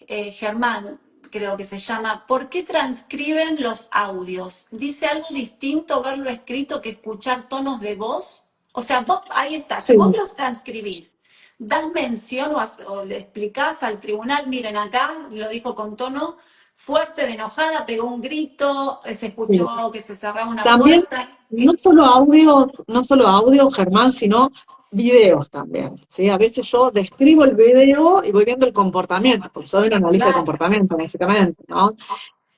Germán, creo que se llama, ¿por qué transcriben los audios? ¿Dice algo distinto verlo escrito que escuchar tonos de voz? O sea, vos, ahí está, si vos Sí, los transcribís, das mención o le explicás al tribunal, miren acá, lo dijo con tono fuerte, de enojada, pegó un grito, se sí. escuchó que se cerraba una También, puerta. no solo audio, no solo audio, Germán, sino videos también, ¿sí? A veces yo describo el video y voy viendo el comportamiento, porque soy un analista de Claro, comportamiento, básicamente, ¿no?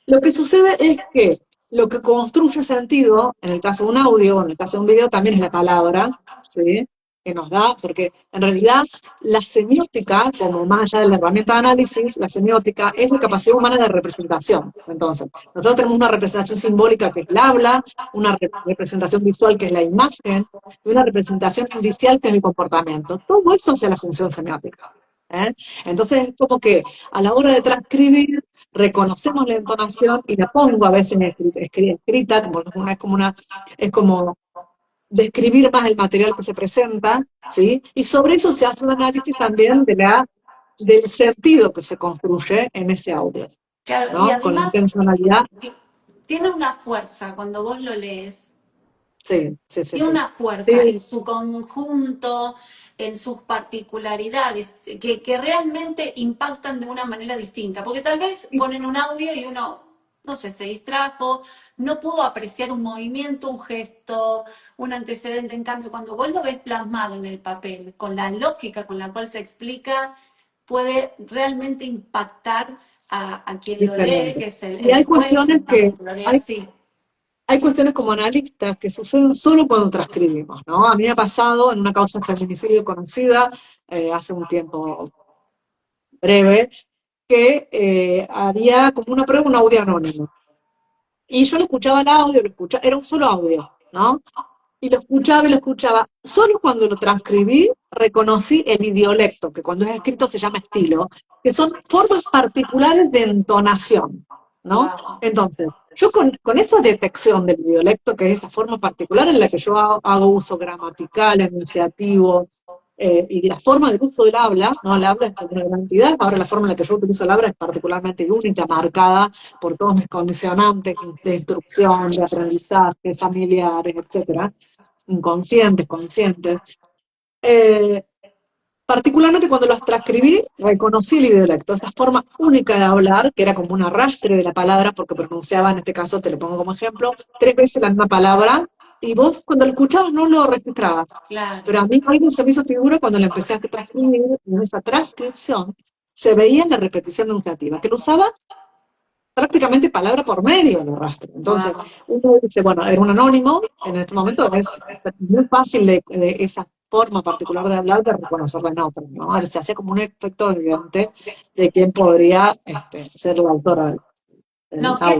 Lo que sucede es que lo que construye sentido, en el caso de un audio, en el caso de un video, también es la palabra, ¿sí? Que nos da, porque en realidad la semiótica, como más allá de la herramienta de análisis, la semiótica es la capacidad humana de representación. Entonces, nosotros tenemos una representación simbólica que es el habla, una representación visual que es la imagen, y una representación indicial que es el comportamiento. Todo eso hace la función semiótica. ¿Eh? Entonces, es como que a la hora de transcribir, reconocemos la entonación y la pongo a veces escrita, es como describir más el material que se presenta, ¿sí? Y sobre eso se hace un análisis también del sentido que se construye en ese audio, claro, y ¿no? Con la además intencionalidad. tiene una fuerza cuando vos lo lees. Sí, sí, sí, Tiene sí. una fuerza Sí, en su conjunto, en sus particularidades, que realmente impactan de una manera distinta. Porque tal vez y ponen un audio y uno, no sé, se distrajo, no pudo apreciar un movimiento, un gesto, un antecedente. En cambio, cuando vos lo ves plasmado en el papel, con la lógica con la cual se explica, puede realmente impactar a quien lo lee, diferente. que es Y el hay juez, cuestiones en que, tanto que lo lea hay, así. hay cuestiones como analistas que suceden solo cuando transcribimos, ¿no? A mí me ha pasado en una causa de feminicidio conocida hace un tiempo breve, que había como una prueba, un audio anónimo. Y yo lo escuchaba el audio, lo escuchaba, era un solo audio, ¿no? Y lo escuchaba. Solo cuando lo transcribí reconocí el idiolecto, que cuando es escrito se llama estilo, que son formas particulares de entonación, ¿no? Wow. Entonces, yo con esa detección del idiolecto, que es esa forma particular en la que yo hago uso gramatical, enunciativo, y la forma del uso del habla, ¿no? El habla es una gran entidad, ahora la forma en la que yo utilizo el habla es particularmente única, marcada por todos mis condicionantes de instrucción, de aprendizaje, familiares, etcétera, inconscientes, conscientes. Eh, Particularmente cuando los transcribí, reconocí el dialecto, esa forma única de hablar, que era como un arrastre de la palabra, porque pronunciaba, en este caso, te lo pongo como ejemplo, 3 veces la misma palabra, y vos cuando lo escuchabas no lo registrabas. Claro. Pero a mí algo se me hizo figura cuando lo empecé a transcribir, y en esa transcripción se veía la repetición enunciativa, que lo usaba prácticamente palabra por medio el arrastre. Entonces, Wow. uno dice, bueno, era un anónimo, en este momento es muy fácil de esa forma particular de hablar, de reconocerla en otra, ¿no? A ver, se hacía como un efecto evidente de quién podría ser la autora del No, audio.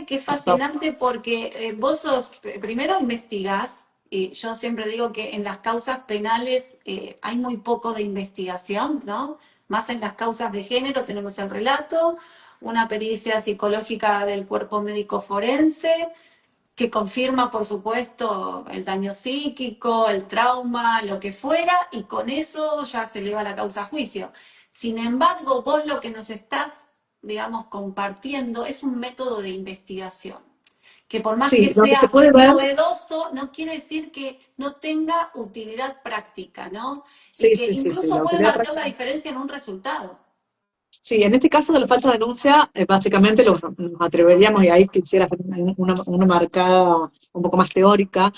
qué fascinante porque vos sos, primero investigás, y yo siempre digo que en las causas penales hay muy poco de investigación, ¿no? Más en las causas de género tenemos el relato, una pericia psicológica del cuerpo médico forense, que confirma, por supuesto, el daño psíquico, el trauma, lo que fuera, y con eso ya se eleva la causa a juicio. Sin embargo, vos lo que nos estás, digamos, compartiendo es un método de investigación, que por más que Sí, donde se sea puede ver, novedoso, no quiere decir que no tenga utilidad práctica, ¿no? Y sí, que sí, sí, sí, incluso la puede autoridad marcar la práctica. diferencia en un resultado. Sí, en este caso de la falsa denuncia, básicamente nos atreveríamos, y ahí quisiera hacer una marcada un poco más teórica,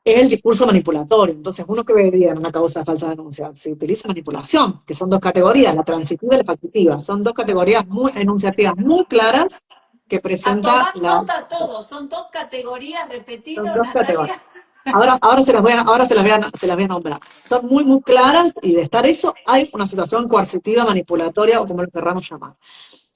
es el discurso manipulatorio. Entonces, uno que vería en una causa de falsa denuncia, se utiliza manipulación, que son dos categorías, la transitiva y la factitiva. Son dos categorías muy enunciativas, muy claras, que A presenta tomar la... nota todos, son dos categorías, Son repetilo, dos categorías. Natalia. Ahora ahora se las voy a nombrar. Son muy, muy claras, y de estar eso hay una situación coercitiva, manipulatoria, o como lo querramos llamar.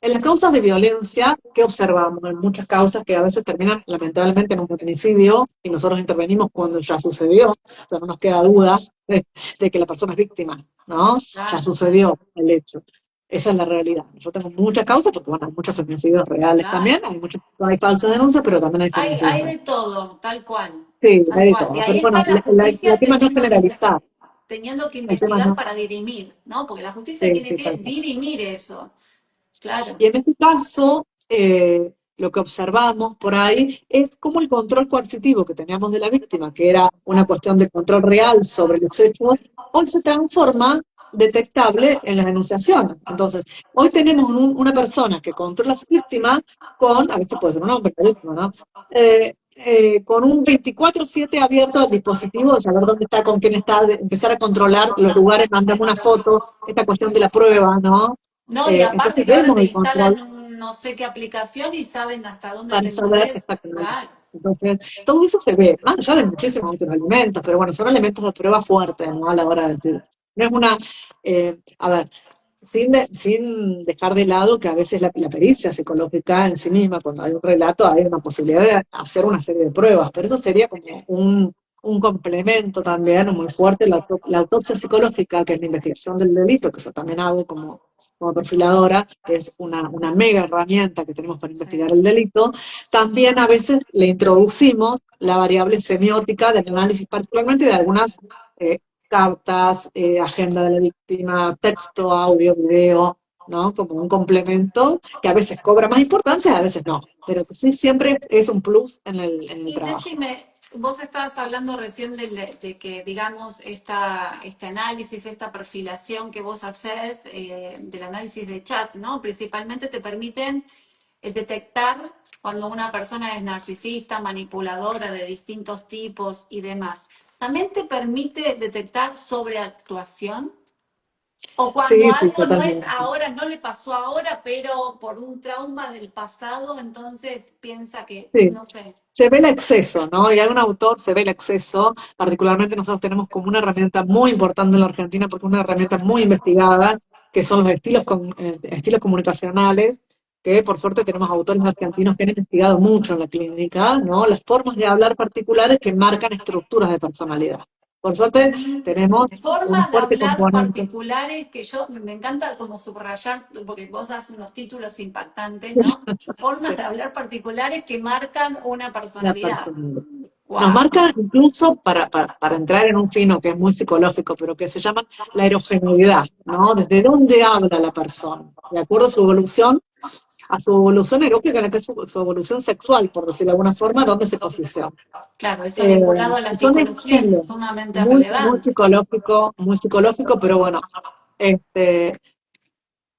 En las causas de violencia, ¿qué observamos? En muchas causas que a veces terminan lamentablemente en un feminicidio, y nosotros intervenimos cuando ya sucedió, o sea, no nos queda duda de que la persona es víctima, ¿no? Ya Claro, sucedió el hecho. Esa es la realidad. Yo tengo muchas causas, porque bueno, hay muchos feminicidios reales también, claro. hay falsas denuncias, pero también hay feminicidios Hay reales. de todo, tal cual, Sí, tal hay de cual. Y todo. ahí Pero bueno, está la la justicia tema no es generalizar. teniendo que El tema investigar no. para dirimir, ¿no? Porque la justicia Sí, tiene sí, que tal cual. dirimir eso. Claro. Y en este caso, lo que observamos por ahí es cómo el control coercitivo que teníamos de la víctima, que era una cuestión de control real sobre los hechos, hoy se transforma detectable en la denunciación. Entonces, hoy tenemos una persona que controla a su víctima con, a veces puede ser un hombre, la víctima, ¿no? Con un 24/7 abierto al dispositivo, de saber dónde está, con quién está, de empezar a controlar los lugares, mandame una foto, esta cuestión de la prueba, ¿no? No, y aparte Entonces que ahora vemos te el control instalan un no sé qué aplicación y saben hasta dónde para te saber moves. exactamente. Claro. Entonces, todo eso se ve, más allá de muchísimos otros elementos, pero bueno, son elementos de prueba fuertes, ¿no? A la hora de decir. No es una, a ver, sin dejar de lado que a veces la pericia psicológica en sí misma, cuando hay un relato, hay una posibilidad de hacer una serie de pruebas, pero eso sería como un complemento también muy fuerte, la autopsia psicológica, que es la investigación del delito, que yo también hago como perfiladora, que es una mega herramienta que tenemos para investigar Sí. el delito. También a veces le introducimos la variable semiótica del análisis, particularmente de algunas eh, cartas, agenda de la víctima, texto, audio, video, ¿no? Como un complemento que a veces cobra más importancia, a veces no, pero que sí siempre es un plus en el Y trabajo. decime, vos estabas hablando recién de que, digamos, este análisis, esta perfilación que vos haces del análisis de chat, ¿no? Principalmente te permiten detectar cuando una persona es narcisista, manipuladora de distintos tipos y demás. También te permite detectar sobreactuación. O cuando Sí, sí, algo no es totalmente. ahora, no le pasó ahora, pero por un trauma del pasado, entonces piensa que, Sí, no sé. se ve el exceso, ¿no? Y hay un autor, se ve el exceso, particularmente nosotros tenemos como una herramienta muy importante en la Argentina, porque es una herramienta muy investigada, que son los estilos comunicacionales, que por suerte tenemos autores argentinos que han investigado mucho en la clínica, ¿no? Las formas de hablar particulares que marcan estructuras de personalidad. Por suerte tenemos un Formas de fuerte hablar componente. particulares que yo me encanta como subrayar, porque vos das unos títulos impactantes, ¿no? Formas Sí, de hablar particulares que marcan una la personalidad. personalidad. Nos Wow. marca incluso para entrar en un fino que es muy psicológico, pero que se llama la erogeneidad, ¿no? Desde dónde habla la persona, de acuerdo a su evolución erótica, que es su evolución sexual, por decirlo de alguna forma, dónde se posiciona. Claro, eso Eh, vinculado a la Son psicología es estilos sumamente relevante. muy psicológico, pero bueno, este,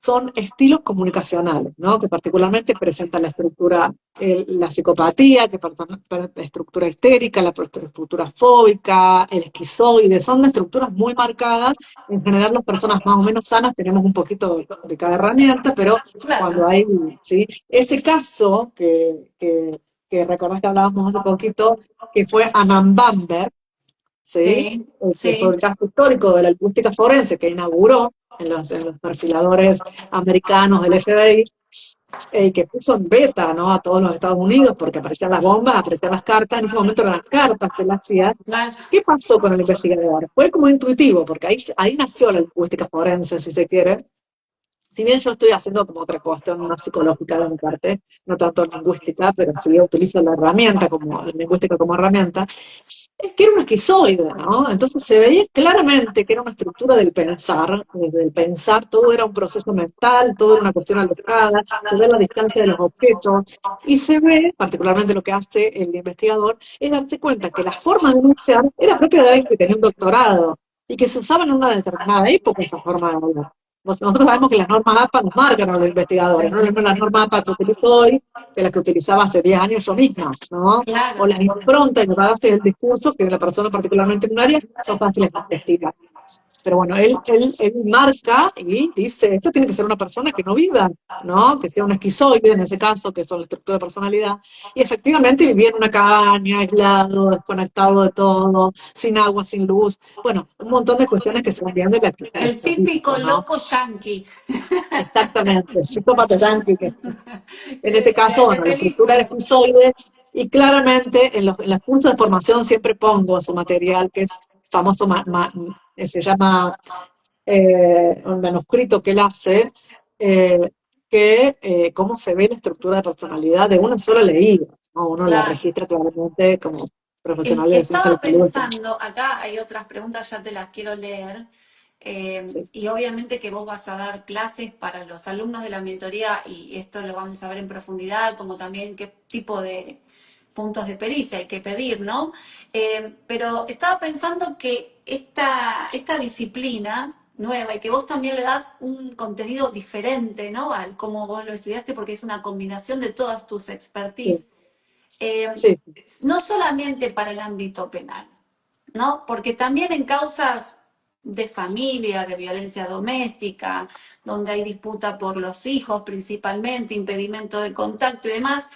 son estilos comunicacionales, ¿no? Que particularmente presentan la estructura, la psicopatía, la estructura histérica, la estructura fóbica, el esquizoide, son estructuras muy marcadas. En general, las personas más o menos sanas tenemos un poquito de cada herramienta, pero cuando Claro. hay, ¿sí? Ese caso que recordás que hablábamos hace poquito, que fue Anand Bamber, ¿sí? Sí, Que fue sí, el caso histórico de la lingüística forense que inauguró en los perfiladores americanos del FBI, que puso en beta, ¿no? A todos los Estados Unidos, porque aparecían las bombas, aparecían las cartas, en ese momento eran las cartas que él hacía. claro. ¿Qué pasó con el investigador? Fue como intuitivo, porque ahí nació la lingüística forense, si se quiere. Si bien yo estoy haciendo como otra cuestión más psicológica de mi parte, no tanto lingüística, pero sí utilizo la herramienta como la lingüística como herramienta, es que era un esquizoide, ¿no? Entonces se veía claramente que era una estructura del pensar, desde el pensar todo era un proceso mental, todo era una cuestión alocada, se ve la distancia de los objetos, y se ve, particularmente lo que hace el investigador, es darse cuenta que la forma de enunciar era propia de alguien que tenía un doctorado, y que se usaba en una determinada época esa forma de hablar. Nosotros sabemos que las normas APA nos marcan a los investigadores, no es la norma APA que utilizo hoy que la que utilizaba hace 10 años yo misma, ¿no? O Claro. las improntas y los bagajes del discurso, que la persona particularmente en un área, son fáciles de investigar. Pero bueno, él marca y dice, esto tiene que ser una persona que no viva, ¿no? Que sea un esquizoide en ese caso, que son la estructura de personalidad. Y efectivamente vivía en una cabaña, aislado, desconectado de todo, sin agua, sin luz. Bueno, un montón de cuestiones que se van viendo y la El característica, típico ¿no? loco yankee. Exactamente, el psicópata yankee, que en este caso, De bueno, la estructura era película. esquizoide y claramente en los cursos de formación siempre pongo su material que es famoso, se llama un manuscrito que él hace, eh, cómo se ve la estructura de personalidad de una sola leída, ¿no? Uno la Claro. registra claramente como profesional de ciencia de Estaba la salud. pensando, acá hay otras preguntas, ya te las quiero leer, Sí, y obviamente que vos vas a dar clases para los alumnos de la mentoría y esto lo vamos a ver en profundidad, como también qué tipo de puntos de pericia hay que pedir, ¿no? Pero estaba pensando que esta disciplina nueva y que vos también le das un contenido diferente, ¿no? Al cómo vos lo estudiaste, porque es una combinación de todas tus sí, expertise eh, sí, no solamente para el ámbito penal, ¿no? Porque también en causas de familia, de violencia doméstica, donde hay disputa por los hijos principalmente, impedimento de contacto y demás,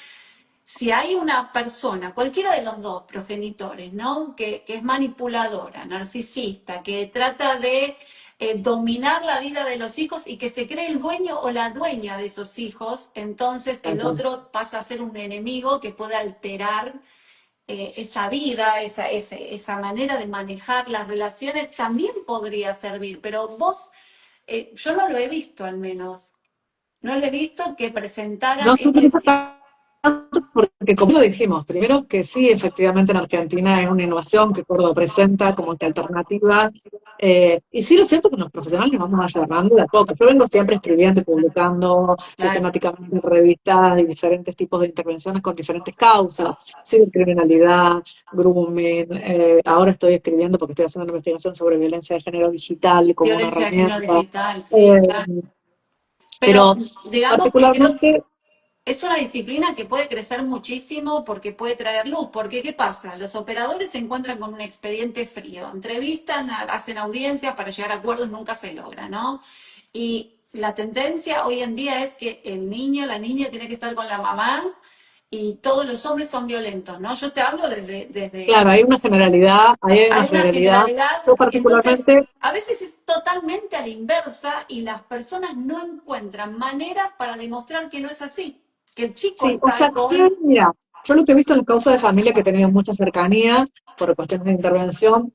si hay una persona, cualquiera de los dos progenitores, ¿no? Que es manipuladora, narcisista, que trata de dominar la vida de los hijos y que se cree el dueño o la dueña de esos hijos, entonces tal el cual. otro pasa a ser un enemigo que puede alterar esa vida, esa manera de manejar las relaciones, también podría servir. Pero vos, yo no lo he visto al menos, no lo he visto que presentaran No se utiliza tanto porque como lo dijimos, primero que sí, efectivamente en Argentina es una innovación que Córdoba presenta como que alternativa, y sí lo cierto es que los profesionales nos vamos agarrando de a poco. Yo vengo siempre escribiendo y publicando Claro. sistemáticamente en revistas y diferentes tipos de intervenciones con diferentes causas, cibercriminalidad, grooming, ahora estoy escribiendo porque estoy haciendo una investigación sobre violencia de género digital como una Violencia de género herramienta, digital, sí, claro. eh, Pero pero digamos que creo que particularmente, es una disciplina que puede crecer muchísimo porque puede traer luz. Porque, ¿qué pasa? Los operadores se encuentran con un expediente frío, entrevistan, hacen audiencias para llegar a acuerdos, nunca se logra, ¿no? Y la tendencia hoy en día es que el niño, la niña tiene que estar con la mamá y todos los hombres son violentos, ¿no? Yo te hablo claro, hay una generalidad, ahí hay una hay una generalidad. generalidad, Yo entonces particularmente, a veces es totalmente a la inversa y las personas no encuentran maneras para demostrar que no es así, que el chico sí, o está sea, sí, con... mira, yo lo que he visto en la causa de familia que he tenido mucha cercanía por cuestiones de intervención,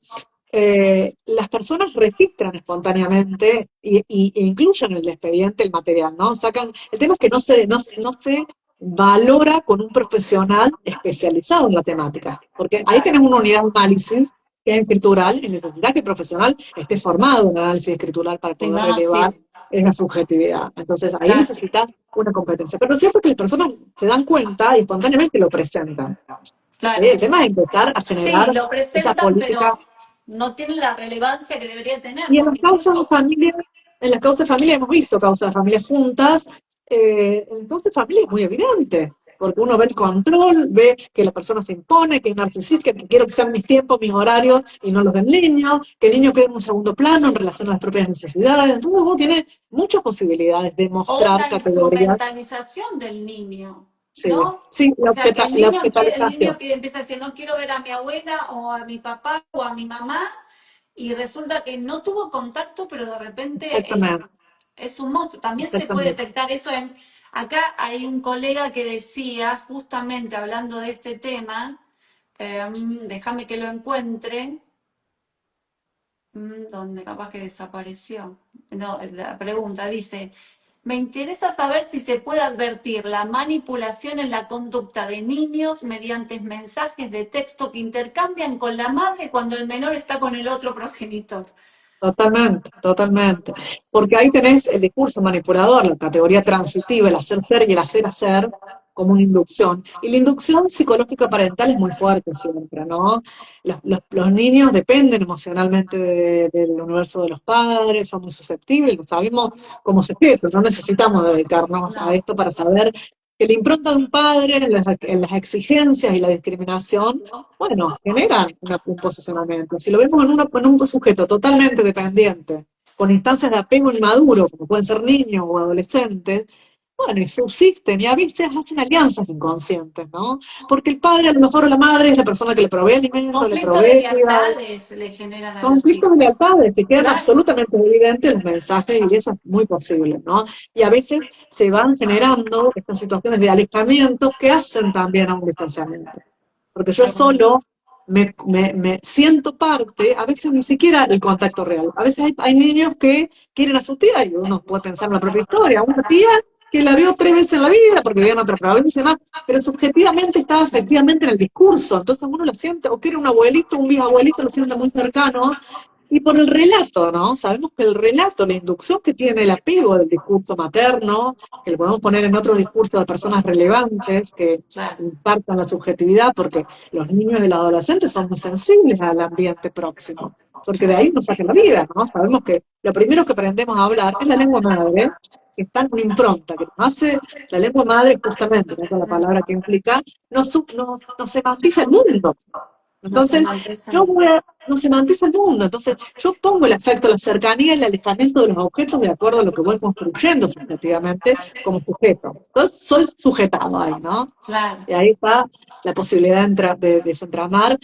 las personas registran espontáneamente e incluyen en el expediente el material, ¿no? Sacan, el tema es que no se valora con un profesional especializado en la temática, porque ahí Claro, tenemos una unidad de análisis que es escritural y necesita que el profesional esté formado en análisis escritural para si poder no, no relevar sirve. esa subjetividad. Entonces, ahí Claro, necesita una competencia. Pero es cierto que las personas se dan cuenta y espontáneamente lo presentan. ¿Sí? claro. El tema es empezar a Sí, generar lo esa presentan, política. pero no tiene la relevancia que debería tener, Y en porque las causas de incluso familia, en las causas de familia hemos visto causas de familia juntas, en las causas de familia es muy evidente, porque uno ve el control, ve que la persona se impone, que es narcisista, que quiero que sean mis tiempos, mis horarios y no los del niño, que el niño quede en un segundo plano en relación a las propias necesidades. Entonces uno tiene muchas posibilidades de o mostrar la categorías. instrumentalización del niño, Sí, ¿no? sí, O sea, que la el objetalización, niño que empieza a decir, no quiero ver a mi abuela o a mi papá o a mi mamá, y resulta que no tuvo contacto, pero de repente exactamente, es un monstruo. También se puede exactamente. detectar eso en... Acá hay un colega que decía, justamente hablando de este tema, déjame que lo encuentre, donde capaz que desapareció. No, la pregunta dice, me interesa saber si se puede advertir la manipulación en la conducta de niños mediante mensajes de texto que intercambian con la madre cuando el menor está con el otro progenitor. Totalmente, totalmente. Porque ahí tenés el discurso manipulador, la categoría transitiva, el hacer ser y el hacer como una inducción. Y la inducción psicológica parental es muy fuerte siempre, ¿no? Los niños dependen emocionalmente del universo de los padres, son muy susceptibles, lo sabemos como sujetos, no necesitamos dedicarnos a No, esto para saber que la impronta de un padre en las exigencias y la discriminación bueno, generan un posicionamiento. Si lo vemos en un sujeto totalmente dependiente, con instancias de apego inmaduro, como pueden ser niños o adolescentes, bueno, y subsisten y a veces hacen alianzas inconscientes, ¿no? Porque el padre, a lo mejor o la madre, es la persona que le provee alimento, le conflicto de provee cuidado. lealtades le generan a los Conflictos de chicos. lealtades que quedan Claro, absolutamente evidentes en los mensajes y eso es muy posible, ¿no? Y a veces se van generando estas situaciones de alejamiento que hacen también a un distanciamiento. Porque yo seguro. solo me siento parte, a veces ni siquiera el contacto real. A veces hay niños que quieren a su tía, y uno puede pensar en la propia historia, una tía que la vio 3 veces en la vida porque vivía en otra provincia y demás, pero subjetivamente estaba Sí, efectivamente en el discurso, entonces uno lo siente, o quiere un abuelito, un bisabuelito, lo siente muy cercano, y por el relato, ¿no? Sabemos que el relato, la inducción que tiene el apego del discurso materno, que lo podemos poner en otro discurso de personas relevantes que claro, impartan la subjetividad, porque los niños y los adolescentes son muy sensibles al ambiente próximo, porque de claro. ahí nos saca la vida, ¿no? Sabemos que lo primero que aprendemos a hablar es la lengua madre, que está en una impronta, que nos hace la lengua madre justamente, ¿no? Con la palabra que implica, nos semantiza el mundo. No se Entonces, mantiene. no semantiza el mundo, entonces yo pongo el afecto, la cercanía y el alejamiento de los objetos de acuerdo a lo que voy construyendo subjetivamente como sujeto. Entonces, soy sujetado ahí, ¿no? Claro, Y ahí está la posibilidad de desentramar.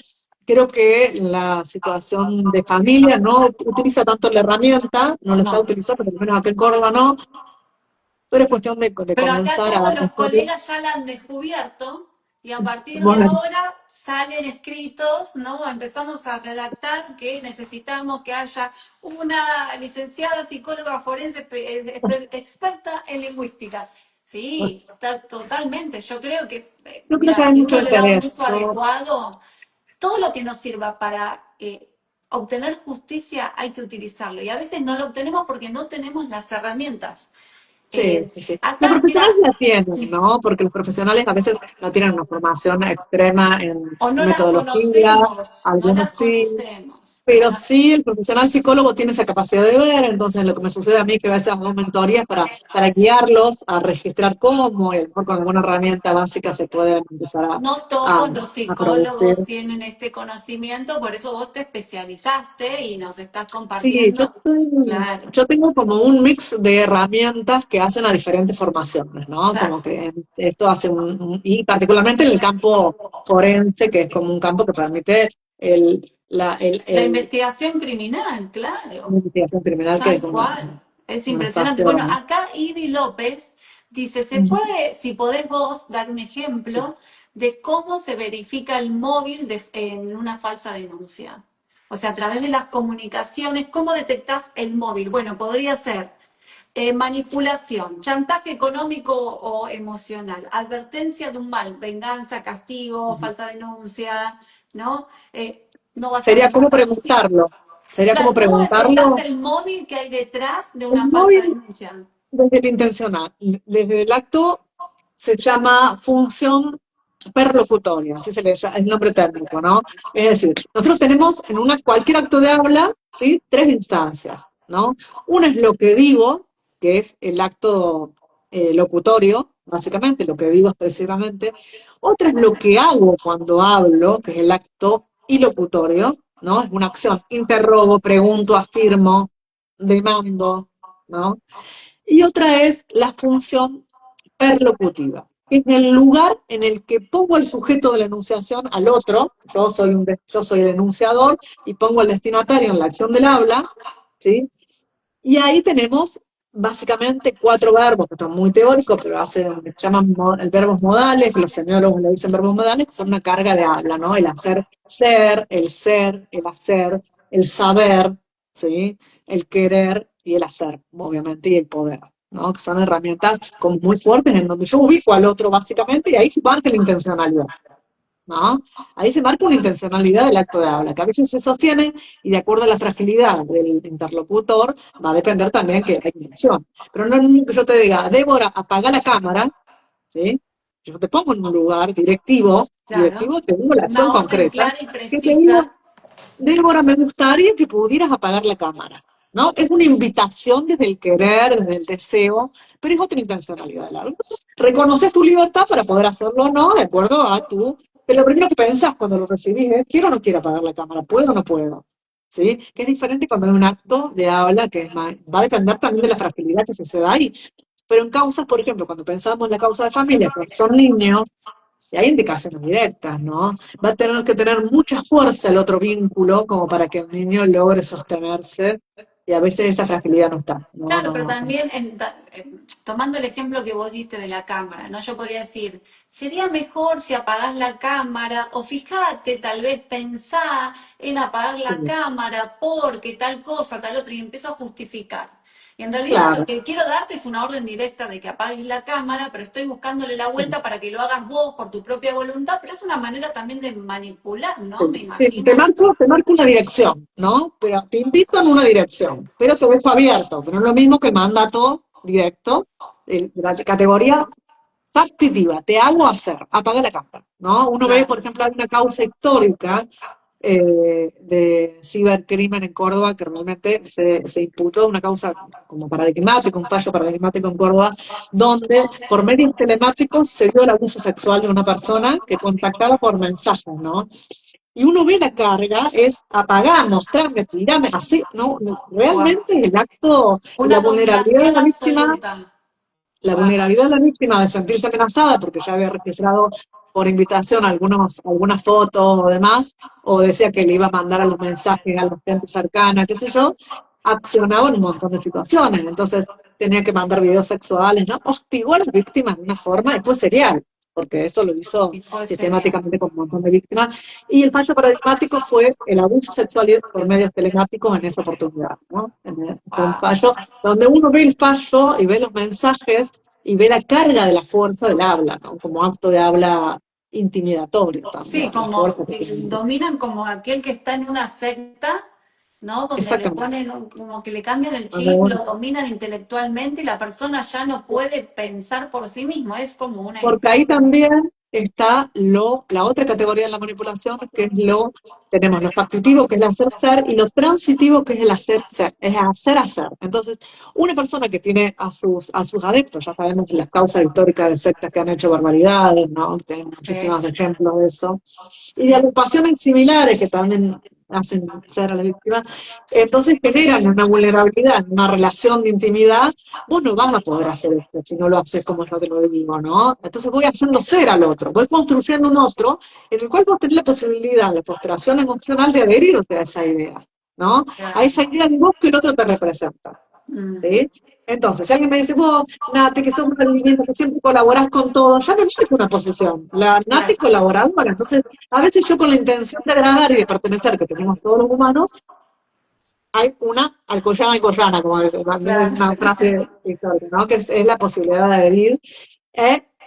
Creo que la situación de familia no utiliza tanto la herramienta, no la está no. utilizando, por lo menos acá en Córdoba no, pero es cuestión de Pero acá comenzar todos a los meterle. colegas ya la han descubierto y a partir de Bueno, ahora salen escritos, ¿no? Empezamos a redactar que necesitamos que haya una licenciada psicóloga forense experta en lingüística. Sí, totalmente. Yo creo que, Yo creo que mira, hay si mucho uno le da un interés. uso adecuado, todo lo que nos sirva para obtener justicia hay que utilizarlo. Y a veces no lo obtenemos porque no tenemos las herramientas. Sí, sí, sí. Los Acá, profesionales mira, la tienen, sí, ¿no? Porque los profesionales a veces no tienen una formación extrema o en no las metodología, conocemos, no algunos las sí, conocemos, no pero las... sí el profesional psicólogo tiene esa capacidad de ver, entonces lo que me sucede a mí es que a veces hago mentorías para guiarlos a registrar cómo, y a lo mejor con alguna herramienta básica se pueden empezar No a, todos los a producir. psicólogos tienen este conocimiento, por eso vos te especializaste y nos estás Sí, compartiendo. Claro, yo tengo como un mix de herramientas que hacen a diferentes formaciones, ¿no? claro. Como que esto hace y particularmente en el campo forense, que es como un campo que permite La el investigación criminal, la claro. investigación criminal, que es Tal cual. Es un impresionante. Bueno, espacio. acá Ivy López dice, ¿se Ujú. puede, si podés vos, dar un Sí. ejemplo de cómo se verifica el móvil en una falsa denuncia? O sea, a través de las comunicaciones, ¿cómo detectás el móvil? Bueno, podría ser manipulación, chantaje económico o emocional, advertencia de un mal, venganza, castigo, Ujú. falsa denuncia, ¿no? No vas a Sería como repasar tus hijos. preguntarlo. Sería como Claro, ¿cómo detectás preguntarlo. el móvil que hay detrás de El una falsa móvil denuncia? desde el intencional, desde el acto se llama función perlocutoria, así se le llama, es el nombre técnico, ¿no? Es decir, nosotros tenemos en cualquier acto de habla, ¿sí? Tres instancias, ¿no? Una es lo que digo, que es el acto locutorio, básicamente, lo que digo expresivamente. Otra es lo que hago cuando hablo, que es el acto ilocutorio, ¿no? Es una acción, interrogo, pregunto, afirmo, demando, ¿no? Y otra es la función perlocutiva, que es el lugar en el que pongo el sujeto de la enunciación al otro, yo soy el enunciador, y pongo al destinatario en la acción del habla, ¿sí? Y ahí tenemos básicamente cuatro verbos, que están muy teóricos, pero se llaman verbos modales, que los semiólogos le dicen verbos modales, que son una carga de habla, ¿no? El hacer ser, el hacer, el saber, ¿sí? El querer y el hacer, obviamente, y el poder, ¿no? Que son herramientas como muy fuertes en donde yo ubico al otro básicamente y ahí se parte la intencionalidad, ¿no? Ahí se marca una intencionalidad del acto de habla, que a veces se sostiene y de acuerdo a la fragilidad del interlocutor va a depender también que hay intención. Pero no es que yo te diga, Débora, apaga la cámara, ¿sí? Yo te pongo en un lugar Claro. te digo la acción Una orden concreta, clara y que te digo, precisa. Débora, me gustaría que pudieras apagar la cámara, ¿no? Es una invitación desde el querer, desde el deseo, pero es otra intencionalidad del algo. Reconoces tu libertad para poder hacerlo o no, de acuerdo a tu... Pero lo primero que pensás cuando lo recibís es, ¿quiero o no quiero apagar la cámara? ¿Puedo o no puedo? ¿Sí? Que es diferente cuando hay un acto de habla que va a depender también de la fragilidad que suceda ahí. Pero en causas, por ejemplo, cuando pensamos en la causa de familia, que son niños, y hay indicaciones directas, ¿no? Va a tener que tener mucha fuerza el otro vínculo como para que el niño logre sostenerse, y a veces esa fragilidad no está. No, Claro, no, pero no. también tomando el ejemplo que vos diste de la cámara, ¿no? Yo podría decir, sería mejor si apagás la cámara, o fíjate, tal vez pensá en apagar la Sí, cámara porque tal cosa, tal otra, y empiezo a justificar. Y en realidad lo claro. que quiero darte es una orden directa de que apagues la cámara, pero estoy buscándole la Sí. vuelta para que lo hagas vos por tu propia voluntad, pero es una manera también de manipular, ¿no? Me Sí. Te imagino. te marco una dirección, ¿no? Pero te invito en una dirección, pero te dejo abierto, pero no es lo mismo que mandato directo, de la categoría factitiva, te hago hacer, apaga la cámara, ¿no? Uno ve, por Claro. ejemplo, hay una causa histórica de cibercrimen en Córdoba que realmente se imputó una causa como paradigmática, un fallo paradigmático en Córdoba, donde por medios telemáticos se dio el abuso sexual de una persona que contactaba por mensajes, ¿no? Y uno ve la carga, es apagar, mostrarme, tirarme, así, ¿no? Wow. Realmente el acto y Una la vulnerabilidad de dominación la víctima, absoluta. la Wow. vulnerabilidad de la víctima de sentirse amenazada porque ya había registrado por invitación algunas fotos o demás, o decía que le iba a mandar a los mensajes a la gente cercana, qué sé yo, accionaba en un montón de situaciones. Entonces tenía que mandar videos sexuales, ¿no? Hostigó a las víctimas de una forma y fue serial, porque eso lo hizo Y fue serial. sistemáticamente con un montón de víctimas. Y el fallo paradigmático fue el abuso sexual por medios telemáticos en esa oportunidad, ¿no? Fue un Wow. fallo donde uno ve el fallo y ve los mensajes y ve la carga de la fuerza del habla, ¿no? Como acto de habla intimidatorio Sí, también, la como fuerza que tiene. dominan como aquel que está en una secta, ¿no? Donde le Exactamente. ponen, como que le cambian el chip, lo dominan intelectualmente y la persona ya no puede pensar por sí mismo, es como una Porque ahí especie de... también está la otra categoría de la manipulación, que es tenemos lo factitivo, que es el hacer ser, y lo transitivo, que es el hacer ser, es hacer hacer. Entonces, una persona que tiene a sus adeptos, ya sabemos las causas históricas de sectas que han hecho barbaridades, ¿no? Tenemos Sí, muchísimos ejemplos de eso, y de sí, agrupaciones similares que también hacen ser a la víctima, entonces generan una vulnerabilidad, una relación de intimidad. Vos no vas a poder hacer esto si no lo haces como yo te lo digo, ¿no? Entonces voy haciendo ser al otro, voy construyendo un otro en el cual vos tenés la posibilidad, la postración emocional de adherirte a esa idea, ¿no? A esa claro. idea de vos que el otro te representa, Ujú, ¿sí? Entonces, si alguien me dice, vos, Nati, que sos un rendimiento, que siempre colaborás con todo, ya me marco una posición. La Nati claro. colaboradora. Entonces, a veces yo con la intención de agradar y de pertenecer, que tenemos todos los humanos, hay una alcoyana, como dice, Claro. una frase histórica, ¿no? Que es la posibilidad de adherir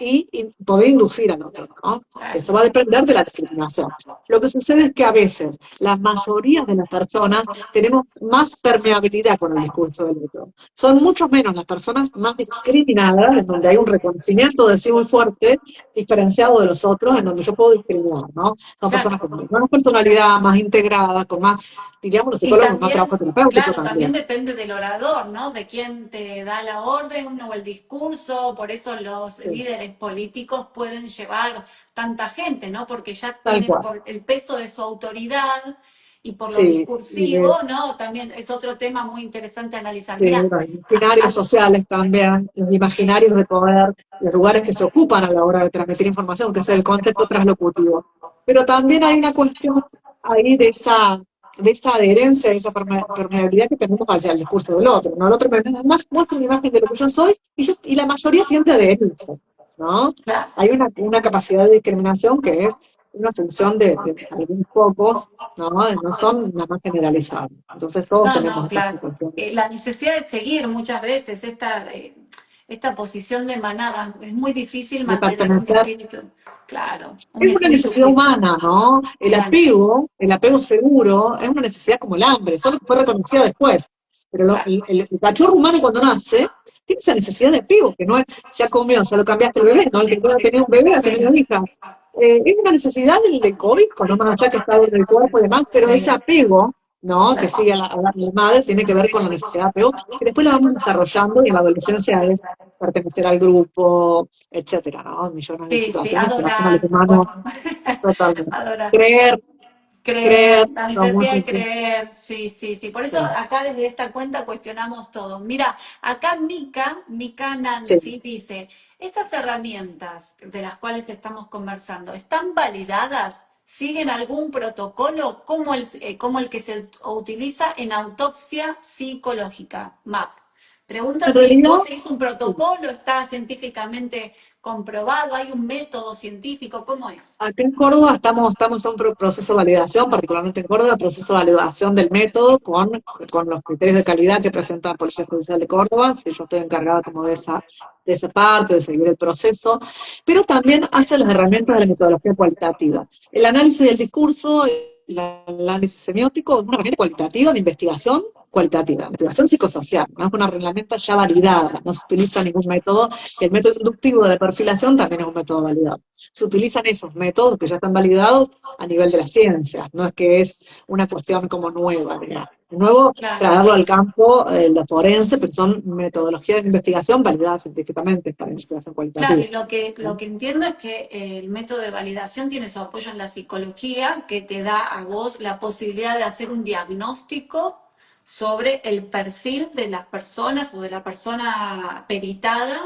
y poder inducir al otro, ¿no? Claro. Eso va a depender de la discriminación. Lo que sucede es que a veces la mayoría de las personas tenemos más permeabilidad con el discurso del otro. Son mucho menos las personas más discriminadas, en donde hay un reconocimiento de sí muy fuerte, diferenciado de los otros, en donde yo puedo discriminar, ¿no? Son personas Claro. con más personalidad, más integradas, con más, diríamos los Y psicólogos, con más trabajo también, terapéutico claro, también también. depende del orador, ¿no? De quién te da la orden o el discurso. Por eso los Sí, líderes políticos pueden llevar tanta gente, ¿no? Porque ya tal tienen cual. por el peso de su autoridad y por lo Sí, y discursivo, ¿no? También es otro tema muy interesante a analizar. sí, Mira, los imaginarios sociales también, los sí, imaginarios de poder, los lugares que se ocupan a la hora de transmitir información, que es el concepto translocutivo. Pero también hay una cuestión ahí de esa adherencia, de esa permeabilidad que tenemos hacia el discurso del otro, ¿no? El otro me muestra una imagen de lo que yo soy y la mayoría tiende a adherirse, ¿no? claro. Hay una capacidad de discriminación que es una función de algunos pocos, ¿no? No son nada más generalizadas. Entonces todos No, tenemos no, estas claro. situaciones. La necesidad de seguir muchas veces esta posición de manada, es muy difícil De mantener un pertenecer. espíritu, claro, un Es una espíritu necesidad crítico. humana, ¿no? Claro, El apego seguro, es una necesidad como el hambre, solo que fue reconocida después. Pero claro, el cachorro humano cuando nace tiene esa necesidad de apego, que no es, ya comió, ya lo cambiaste el bebé, ¿no? El que no tenía un bebé, ha tenido una sí, hija. Es una necesidad del cobijo, no más allá que está en el cuerpo y demás, pero ese sí, apego, ¿no? Que sigue claro. a la madre, tiene que ver con la necesidad de apego, que después la vamos desarrollando y en la adolescencia es pertenecer al grupo, etcétera, ¿no? Millones de Sí, sí, situaciones que hacen al adorar, humano bueno, totalmente. adorar. Creer, creer, Creer, la somos necesidad de creer, sí, sí, sí. Por eso sí, acá desde esta cuenta cuestionamos todo. Mira, acá Mica sí. Nancy dice, estas herramientas de las cuales estamos conversando, ¿están validadas? ¿Siguen algún protocolo como el que se utiliza en autopsia psicológica? MAP. Pregunta En si realidad, vos seguís un protocolo, está científicamente comprobado, hay un método científico, ¿cómo es? acá en Córdoba estamos en un proceso de validación, particularmente en Córdoba, proceso de validación del método con los criterios de calidad que presenta la Policía Judicial de Córdoba. Sí, yo estoy encargada como de esa parte, de seguir el proceso, pero también hace las herramientas de la metodología cualitativa. El análisis del discurso, el análisis semiótico, es una herramienta cualitativa de investigación psicosocial, ¿no? Es una herramienta ya validada, no se utiliza ningún método, y el método inductivo de la perfilación también es un método validado. Se utilizan esos métodos que ya están validados a nivel de la ciencia, no es que es una cuestión como nueva, digamos. De nuevo, Claro. traerlo al campo de la forense, pero son metodologías de investigación validadas científicamente para investigación Claro, cualitativa. y lo ¿No? que entiendo es que el método de validación tiene su apoyo en la psicología, que te da a vos la posibilidad de hacer un diagnóstico sobre el perfil de las personas o de la persona peritada,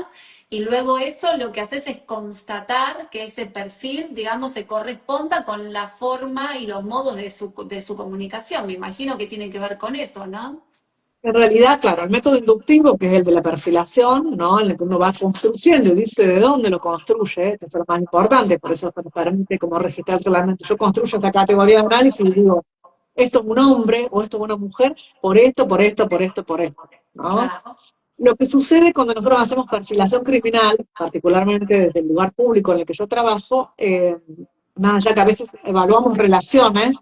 y luego eso lo que haces es constatar que ese perfil, digamos, se corresponda con la forma y los modos de su comunicación. Me imagino que tiene que ver con eso, ¿no? En realidad, claro, el método inductivo, que es el de la perfilación, ¿no? En el que uno va construyendo y dice de dónde lo construye, que es lo más importante, por eso nos permite como registrar claramente. Yo construyo esta categoría de análisis y digo, esto es un hombre o esto es una mujer por esto, por esto, por esto, por esto, ¿no? Claro. Lo que sucede cuando nosotros hacemos perfilación criminal, particularmente desde el lugar público en el que yo trabajo, más allá que a veces evaluamos relaciones,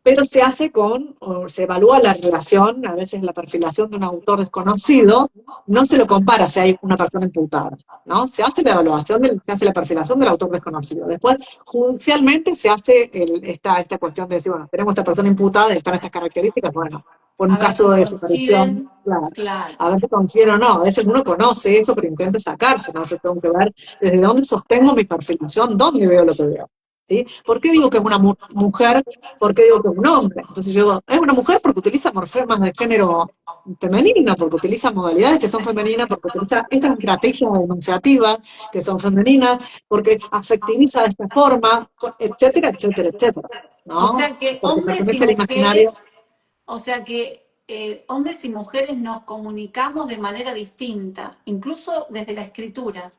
pero se hace o se evalúa la relación, a veces la perfilación de un autor desconocido, no se lo compara si hay una persona imputada, ¿no? Se hace la evaluación, se hace la perfilación del autor desconocido. Después, judicialmente, se hace esta cuestión de decir, bueno, tenemos esta persona imputada, están estas características, bueno, por un A ver si caso de desaparición, coinciden, claro, claro. a ver si considero o no. A veces uno conoce eso, pero intenta sacarse, ¿no? Yo tengo que ver desde dónde sostengo mi perfilación, dónde veo lo que veo. ¿Sí? ¿Por qué digo que es una mujer? ¿Por qué digo que es un hombre? Entonces yo digo, es una mujer porque utiliza morfemas de género femenino, porque utiliza modalidades que son femeninas, porque utiliza estas estrategias denunciativas que son femeninas, porque afectiviza de esta forma, etcétera, etcétera, etcétera, O ¿no? sea que Porque pertenece al imaginario. hombres y mujeres nos comunicamos de manera distinta, incluso desde la escritura.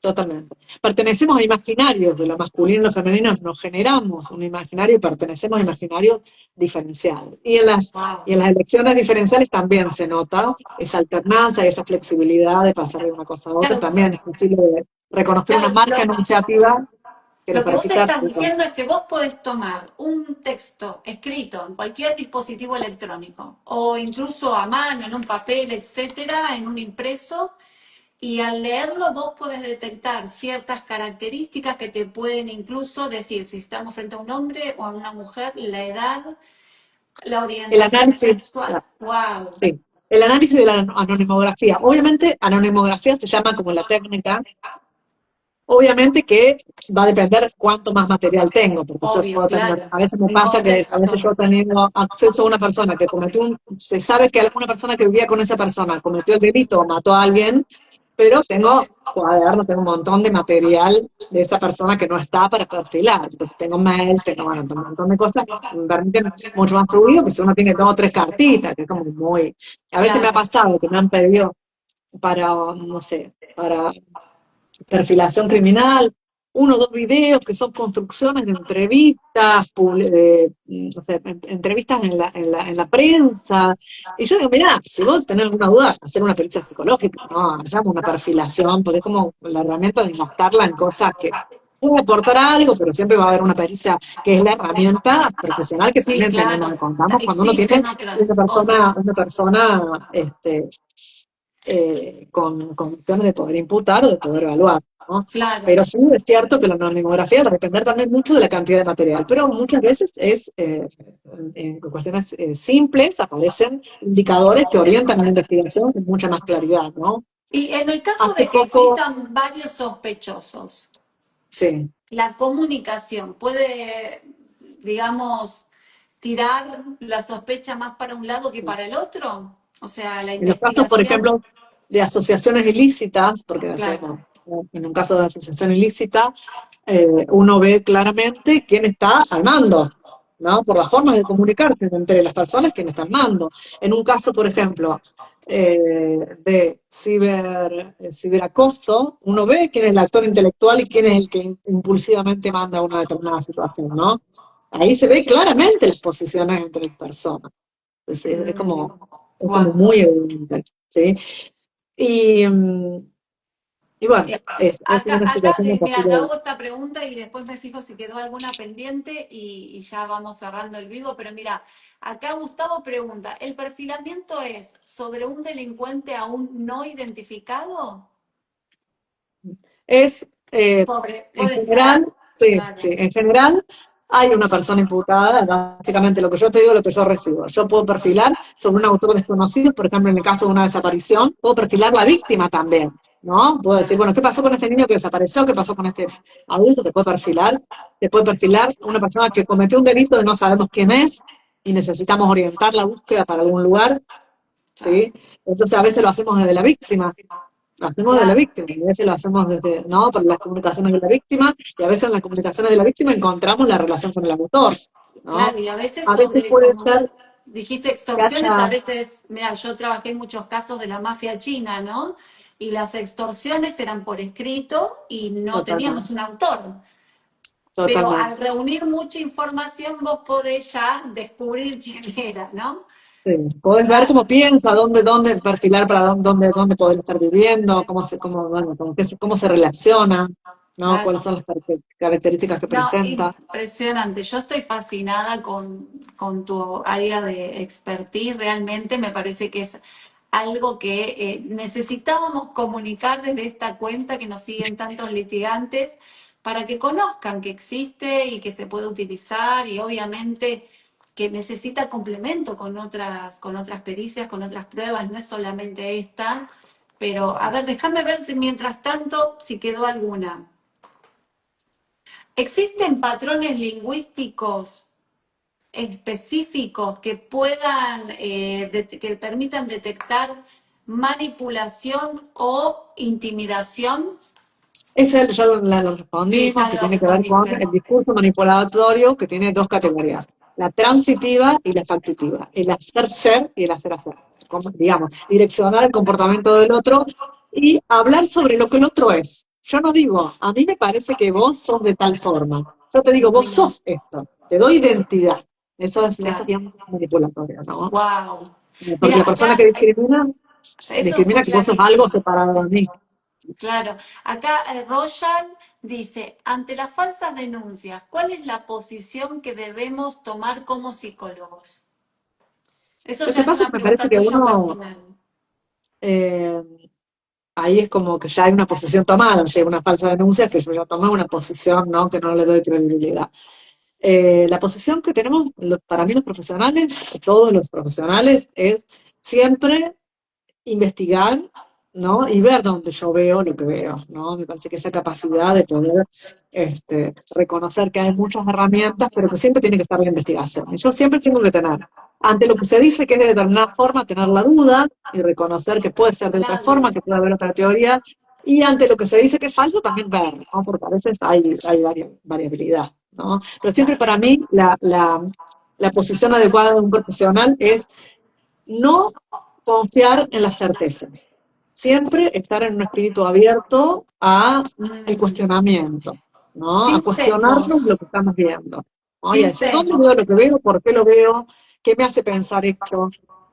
Totalmente. Pertenecemos a imaginarios de lo masculino y lo femenino, nos generamos un imaginario y pertenecemos a imaginarios diferenciados. Y Wow. en las elecciones diferenciales también se nota esa alternancia, esa flexibilidad de pasar de una cosa a otra. Claro, También es posible reconocer una claro, marca enunciativa que nos lo que vos permita. estás diciendo es que vos podés tomar un texto escrito en cualquier dispositivo electrónico o incluso a mano, en un papel, etcétera, en un impreso, y al leerlo vos podés detectar ciertas características que te pueden incluso decir si estamos frente a un hombre o a una mujer, la edad, la El orientación análisis, sexual. ¡Wow! sí, el análisis de la anonimografía. Obviamente, anonimografía se llama como la técnica. Obviamente que va a depender cuánto más material tengo, porque yo Obvio, puedo tener, claro. a veces me Un pasa que a veces contexto. yo teniendo acceso a una persona que cometió se sabe que alguna persona que vivía con esa persona cometió el delito o mató a alguien, pero tengo cuadernos, tengo un montón de material de esa persona que no está para perfilar. Entonces tengo mails, tengo, bueno, un montón de cosas que me permiten mucho más fluido que si uno tiene dos o tres cartitas, que es como muy. A veces me ha Claro. pasado que me han pedido para, no sé, para perfilación criminal, uno o dos videos que son construcciones de entrevistas, no sé, entrevistas en la prensa. Y yo digo, mirá, si vos tenés alguna duda, hacer una pericia psicológica, no, hacemos una perfilación, porque es como la herramienta de gastarla en cosas que puede aportar algo, pero siempre va a haber una pericia que es la herramienta profesional que Sí, también tenemos, claro. contamos cuando uno tiene Existen otras. una persona con condiciones de poder imputar o de poder evaluar, ¿no? Claro. Pero sí es cierto que la anonimografía va a depender también mucho de la cantidad de material, pero muchas veces en cuestiones simples aparecen indicadores que orientan a la investigación con mucha más claridad, ¿no? Y en el caso Hace de que poco, existan varios sospechosos, sí, la comunicación puede, digamos, tirar la sospecha más para un lado que para el otro. O sea, la en los casos, por investigación. ejemplo, de asociaciones ilícitas, porque Claro. en un caso de asociación ilícita, uno ve claramente quién está al mando, ¿no? Por las formas de comunicarse entre las personas quién está al mando. En un caso, por ejemplo, de ciberacoso, uno ve quién es el actor intelectual y quién es el que impulsivamente manda una determinada situación, ¿no? Ahí se ve claramente las posiciones entre las personas. Es como Wow. muy evidente, ¿sí? Y, y bueno, es Acá, una situación de mira, te posible. hago esta pregunta y después me fijo si quedó alguna pendiente y ya vamos cerrando el vivo, pero mira, acá Gustavo pregunta, ¿el perfilamiento es sobre un delincuente aún no identificado? Es, en Puede ser, general, sí, claro, sí, en general hay una persona imputada, básicamente lo que yo te digo, lo que yo recibo. Yo puedo perfilar sobre un autor desconocido, por ejemplo, en el caso de una desaparición, puedo perfilar la víctima también, ¿no? Puedo decir, claro, bueno, ¿qué pasó con este niño que desapareció? ¿Qué pasó con este adulto? Te puede perfilar una persona que cometió un delito y no sabemos quién es, y necesitamos orientar la búsqueda para algún lugar, claro, ¿sí? Entonces a veces lo hacemos desde la víctima. Lo hacemos de la claro, víctima, y a veces lo hacemos desde, ¿no? Por las comunicaciones de la víctima, y a veces en las comunicaciones de la víctima encontramos la relación con el autor, ¿no? claro, y a veces A veces sobre, puede como vos ser dijiste, que extorsiones, a haya, veces, mira, yo trabajé en muchos casos de la mafia china, ¿no? Y las extorsiones eran por escrito y no teníamos totalmente, un autor. Pero al totalmente, reunir mucha información vos podés ya descubrir quién era, ¿no? Sí, podés ver Claro, cómo piensa, dónde perfilar para dónde poder estar viviendo, bueno, cómo se relaciona, ¿no? Cuáles claro. son las características que No, presenta. impresionante. Yo estoy fascinada con tu área de expertise. Realmente me parece que es algo que necesitábamos comunicar desde esta cuenta que nos siguen tantos litigantes para que conozcan que existe y que se puede utilizar y obviamente que necesita complemento con otras pericias, con otras pruebas, no es solamente esta. Pero a ver, déjame ver si mientras tanto, si quedó alguna. ¿Existen patrones lingüísticos específicos que que permitan detectar manipulación o intimidación? Ese ya lo Sí, respondimos, ya que lo tiene que ver con respondiste. el discurso manipulatorio, que tiene dos categorías, la transitiva y la factitiva, el hacer ser y el hacer hacer. Como, digamos, direccionar el comportamiento del otro y hablar sobre lo que el otro es. Yo no digo, a mí me parece que vos sos de tal forma. Yo te digo, vos Mira, sos esto, te doy identidad. Eso es claro. bien manipulatorio, ¿no? Wow. Porque Mira, la persona que acá, eso fue discrimina que vos sos algo clarísimo. separado de Sí, mí. claro. Acá Royan dice, ante las falsas denuncias, ¿cuál es la posición que debemos tomar como psicólogos? Eso Lo ya que es pasa es una que me parece pregunta que tuya uno personal. eh, ahí es como que ya hay una posición tomada, si hay una falsa denuncia, es que yo ya tomé una posición, ¿no? Que no le doy credibilidad. La posición que tenemos, para mí los profesionales, todos los profesionales, es siempre investigar, ¿no? Y ver dónde yo veo lo que veo, ¿no? Me parece que esa capacidad de poder reconocer que hay muchas herramientas, pero que siempre tiene que estar la investigación. Y yo siempre tengo que tener, ante lo que se dice que es de determinada forma, tener la duda y reconocer que puede ser de otra La forma, duda. que puede haber otra teoría, y ante lo que se dice que es falso, también ver, ¿no? Porque a veces hay variabilidad, ¿no? Pero siempre Claro. para mí la posición adecuada de un profesional es no confiar en las certezas. Siempre estar en un espíritu abierto a el Mm. cuestionamiento, ¿no? A Sin cuestionarnos lo sesgos. que estamos viendo, ¿no? Y a Sin decir, ¿dónde sesgos. veo lo que veo? ¿Por qué lo veo? ¿Qué me hace pensar esto?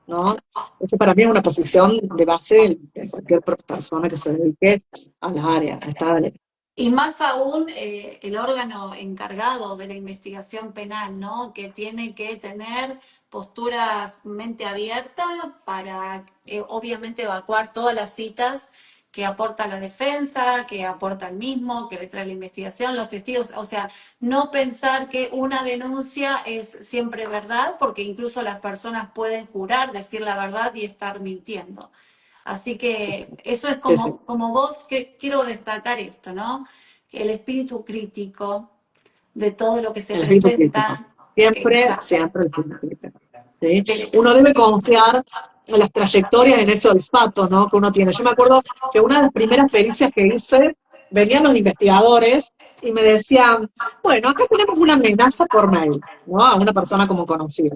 ¿No? Esa para mí es una posición de base de cualquier persona que se dedique a la área, a esta área. Y más aún el órgano encargado de la investigación penal, ¿no? Que tiene que tener posturas mente abierta para, obviamente, evacuar todas las citas que aporta la defensa, que aporta el mismo, que le trae la investigación, los testigos. O sea, no pensar que una denuncia es siempre verdad, porque incluso las personas pueden jurar decir la verdad y estar mintiendo. Así Sí, sí, que eso es sí, sí. como vos, que quiero destacar esto, ¿no? El espíritu crítico de todo lo que se El espíritu crítico. presenta. Siempre, Exacto. siempre el espíritu crítico. ¿Sí? Pero, Uno debe confiar en las trayectorias, en ese olfato, ¿no? Que uno tiene. Yo me acuerdo que una de las primeras pericias que hice, venían los investigadores y me decían, bueno, acá tenemos una amenaza por mail, ¿no? A una persona como conocida.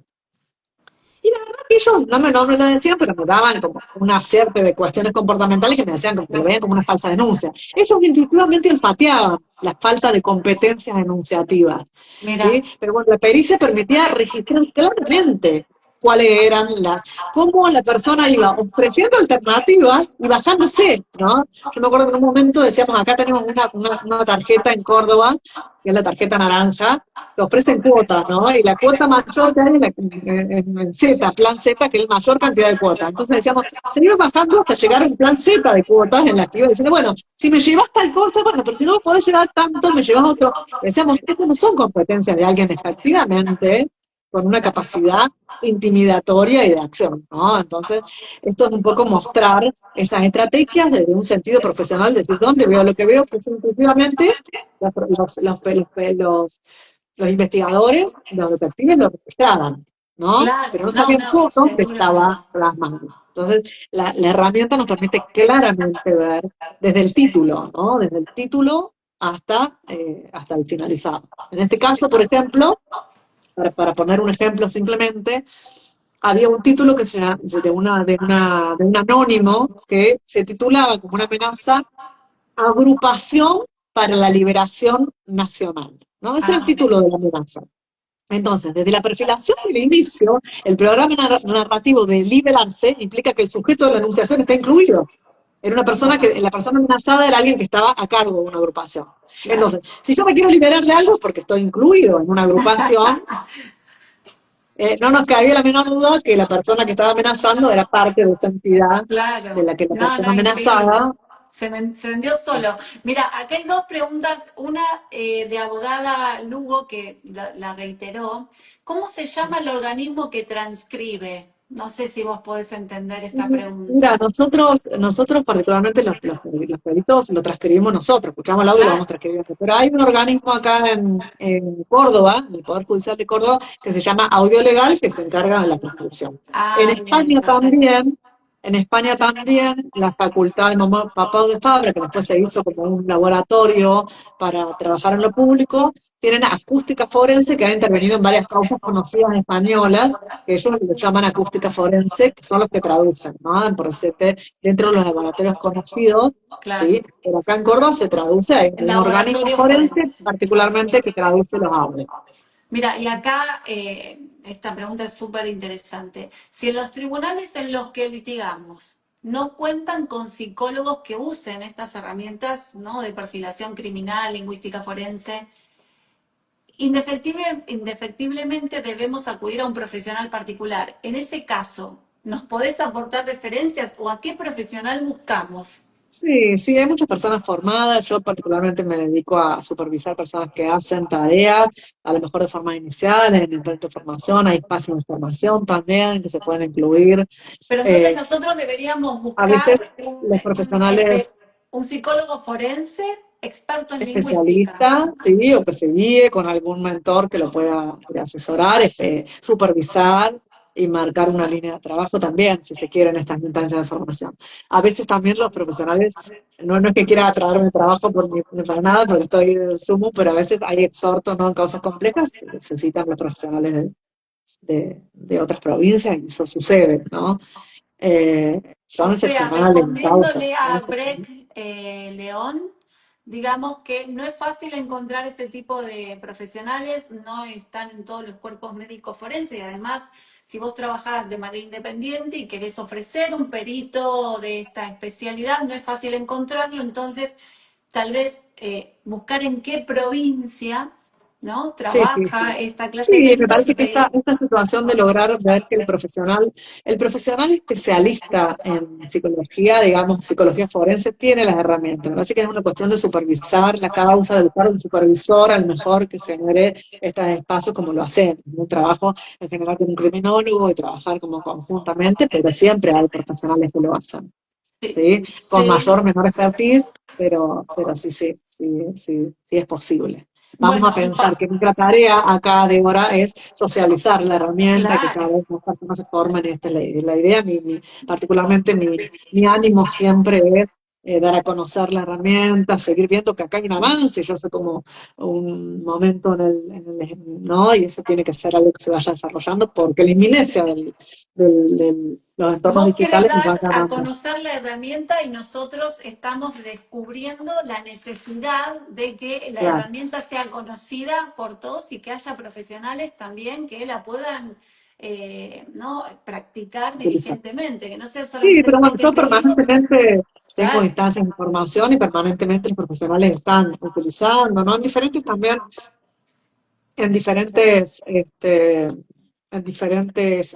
Y la verdad que ellos no me lo decían, pero me daban como una serie de cuestiones comportamentales que me decían que lo veían como una falsa denuncia. Ellos intuitivamente olfateaban la falta de competencias enunciativas, ¿sí? mira, Pero bueno, la pericia permitía registrar claramente cuáles eran cómo la persona iba ofreciendo alternativas y basándose, ¿no? Yo me acuerdo que en un momento decíamos, acá tenemos una tarjeta en Córdoba, que es la tarjeta naranja, que ofrecen cuotas, ¿no? Y la cuota mayor que hay en Z, plan Z, que es la mayor cantidad de cuotas. Entonces decíamos, se iba pasando hasta llegar a un plan Z de cuotas en la que iba diciendo, bueno, si me llevas tal cosa, bueno, pero si no podés llevar tanto, me llevas otro. Decíamos, estas no son competencias de alguien efectivamente con una capacidad intimidatoria y de acción, ¿no? Entonces, esto es un poco mostrar esas estrategias desde un sentido profesional, decir, ¿dónde veo lo que veo? Pues intuitivamente los investigadores, los detectives lo registraban, ¿no? Pero claro, no no, sabían no, cómo se estaba seguramente. plasmando. Entonces, la herramienta nos permite claramente ver desde el título, ¿no? Desde el título hasta el finalizado. En este caso, por ejemplo, para poner un ejemplo simplemente, había un título que de un anónimo que se titulaba como una amenaza Agrupación para la Liberación Nacional, ¿no? Ese era el Ah, título de la amenaza. Entonces, desde la perfilación del inicio, el programa narrativo de liberarse implica que el sujeto de la enunciación está incluido. Era una persona que, la persona amenazada era alguien que estaba a cargo de una agrupación. Claro. Entonces, si yo me quiero liberar de algo porque estoy incluido en una agrupación, no nos cabía la menor duda que la persona que estaba amenazando era parte de esa entidad de Claro, la que la no, persona no, increíble. amenazada. Se vendió solo. Mira, acá hay dos preguntas. Una de abogada Lugo, que la reiteró. ¿Cómo se llama el organismo que transcribe? No sé si vos podés entender esta Mira, pregunta. nosotros particularmente los peritos lo transcribimos nosotros, escuchamos el audio y lo vamos Claro. transcribiendo. Pero hay un organismo acá en Córdoba, en el Poder Judicial de Córdoba, que se llama Audio Legal, que se encarga de la transcripción. En Ah, bien, España perfecto. también, en España también, la Facultad de Mamá Papá de Fabra, que después se hizo como un laboratorio para trabajar en lo público, tienen acústica forense que ha intervenido en varias causas conocidas españolas que ellos le llaman acústica forense, que son los que traducen, ¿no? Por decirte, dentro de los laboratorios conocidos, Claro. ¿sí? Pero acá en Córdoba se traduce, hay El un organismo laboratorio forense forense. Claro. particularmente que traduce los audios. Mira, y acá esta pregunta es súper interesante. Si en los tribunales en los que litigamos no cuentan con psicólogos que usen estas herramientas, ¿no? De perfilación criminal, lingüística forense, indefectiblemente debemos acudir a un profesional particular. En ese caso, ¿nos podés aportar referencias o a qué profesional buscamos? Sí, sí, hay muchas personas formadas. Yo particularmente me dedico a supervisar personas que hacen tareas, a lo mejor de forma inicial, en el proyecto de formación, hay espacios de formación también que se pueden incluir. Pero entonces Eh, nosotros deberíamos a buscar veces los profesionales un psicólogo forense experto en lingüística. especialista, sí, o que se guíe con algún mentor que lo pueda asesorar, supervisar y marcar una línea de trabajo también, si se quiere, en estas instancias de formación. A veces también los profesionales, no es que quiera traerme trabajo ni para nada, porque estoy de sumo, pero a veces hay exhortos, ¿no? En causas complejas, se necesitan los profesionales de otras provincias y eso sucede, ¿no? O Son sea, excepcionales las respondiéndole causas, son a excepcionales. Breck León, digamos que no es fácil encontrar este tipo de profesionales, no están en todos los cuerpos médicos forenses y además, si vos trabajás de manera independiente y querés ofrecer un perito de esta especialidad, no es fácil encontrarlo, entonces tal vez buscar en qué provincia, ¿no? Sí, sí, sí. Trabaja esta clase de Sí, me peritos y parece que pedir. esta situación de lograr ver que el profesional especialista en psicología, digamos, psicología forense, tiene las herramientas. Me parece que es una cuestión de supervisar la causa, de buscar un supervisor al mejor que genere estos espacios como lo hacen. Un trabajo en general con un criminólogo y trabajar como conjuntamente, pero siempre hay profesionales que lo hacen, Sí, ¿sí? Con sí. mayor o menor expertise, pero sí, sí, sí, sí, sí es posible. Vamos a Bueno, pensar que nuestra tarea acá de ahora es socializar la herramienta, que cada claro. vez más personas se formen en esta ley. La idea, particularmente mi ánimo siempre es dar a conocer la herramienta, seguir viendo que acá hay un avance, yo sé como un momento ¿no? Y eso tiene que ser algo que se vaya desarrollando porque la inminencia los entornos Vos querés digitales nos van dar a ganando. conocer la herramienta y nosotros estamos descubriendo la necesidad de que la Claro, herramienta sea conocida por todos y que haya profesionales también que la puedan ¿no? practicar utilizar. diligentemente, que no sea Sí, solamente pero bueno, porque yo te digo, permanentemente tengo claro, instancias de formación y permanentemente los profesionales están utilizando, ¿no? En diferentes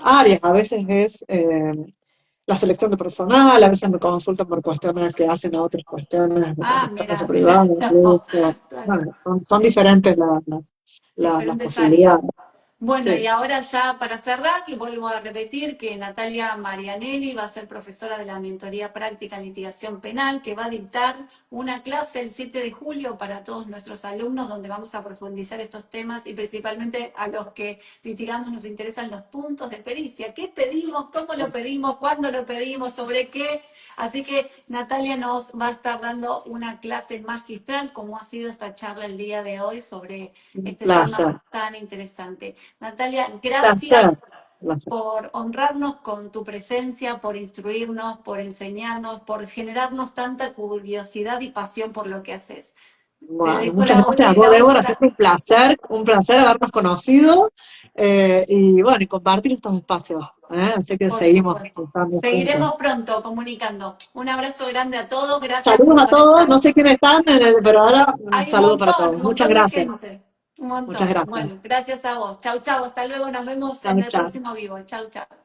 áreas. A veces es la selección de personal, a veces me consultan por cuestiones que hacen a otras cuestiones de ah, espacio mira, privado, claro, incluso. claro. Bueno, son diferentes las Diferentes áreas. posibilidades. Bueno, y Sí. ahora ya para cerrar, y vuelvo a repetir que Natalia Marianelli va a ser profesora de la mentoría práctica en litigación penal, que va a dictar una clase el 7 de julio para todos nuestros alumnos, donde vamos a profundizar estos temas y principalmente a los que litigamos nos interesan los puntos de pericia. ¿Qué pedimos? ¿Cómo lo pedimos? ¿Cuándo lo pedimos? ¿Sobre qué? Así que Natalia nos va a estar dando una clase magistral, como ha sido esta charla el día de hoy sobre Un este placer, tema tan interesante. Natalia, placer, gracias placer. por honrarnos con tu presencia, por instruirnos, por enseñarnos, por generarnos tanta curiosidad y pasión por lo que haces. Te Bueno, dejo muchas gracias a vos, la Débora, última. siempre un placer habernos conocido y bueno, y compartir estos espacios, ¿eh? Así que Por seguimos supuesto. estando juntos. Seguiremos pronto comunicando. Un abrazo grande a todos. Gracias Saludos por a todos, no sé conectarse. quiénes están, pero ahora un Hay saludo para todos. un Muchas montón de gracias, gente. Un muchas montón. gracias. Bueno, gracias a vos. Chau, chau. Hasta luego. Nos vemos Chao, en el chao. próximo vivo. Chau, chau.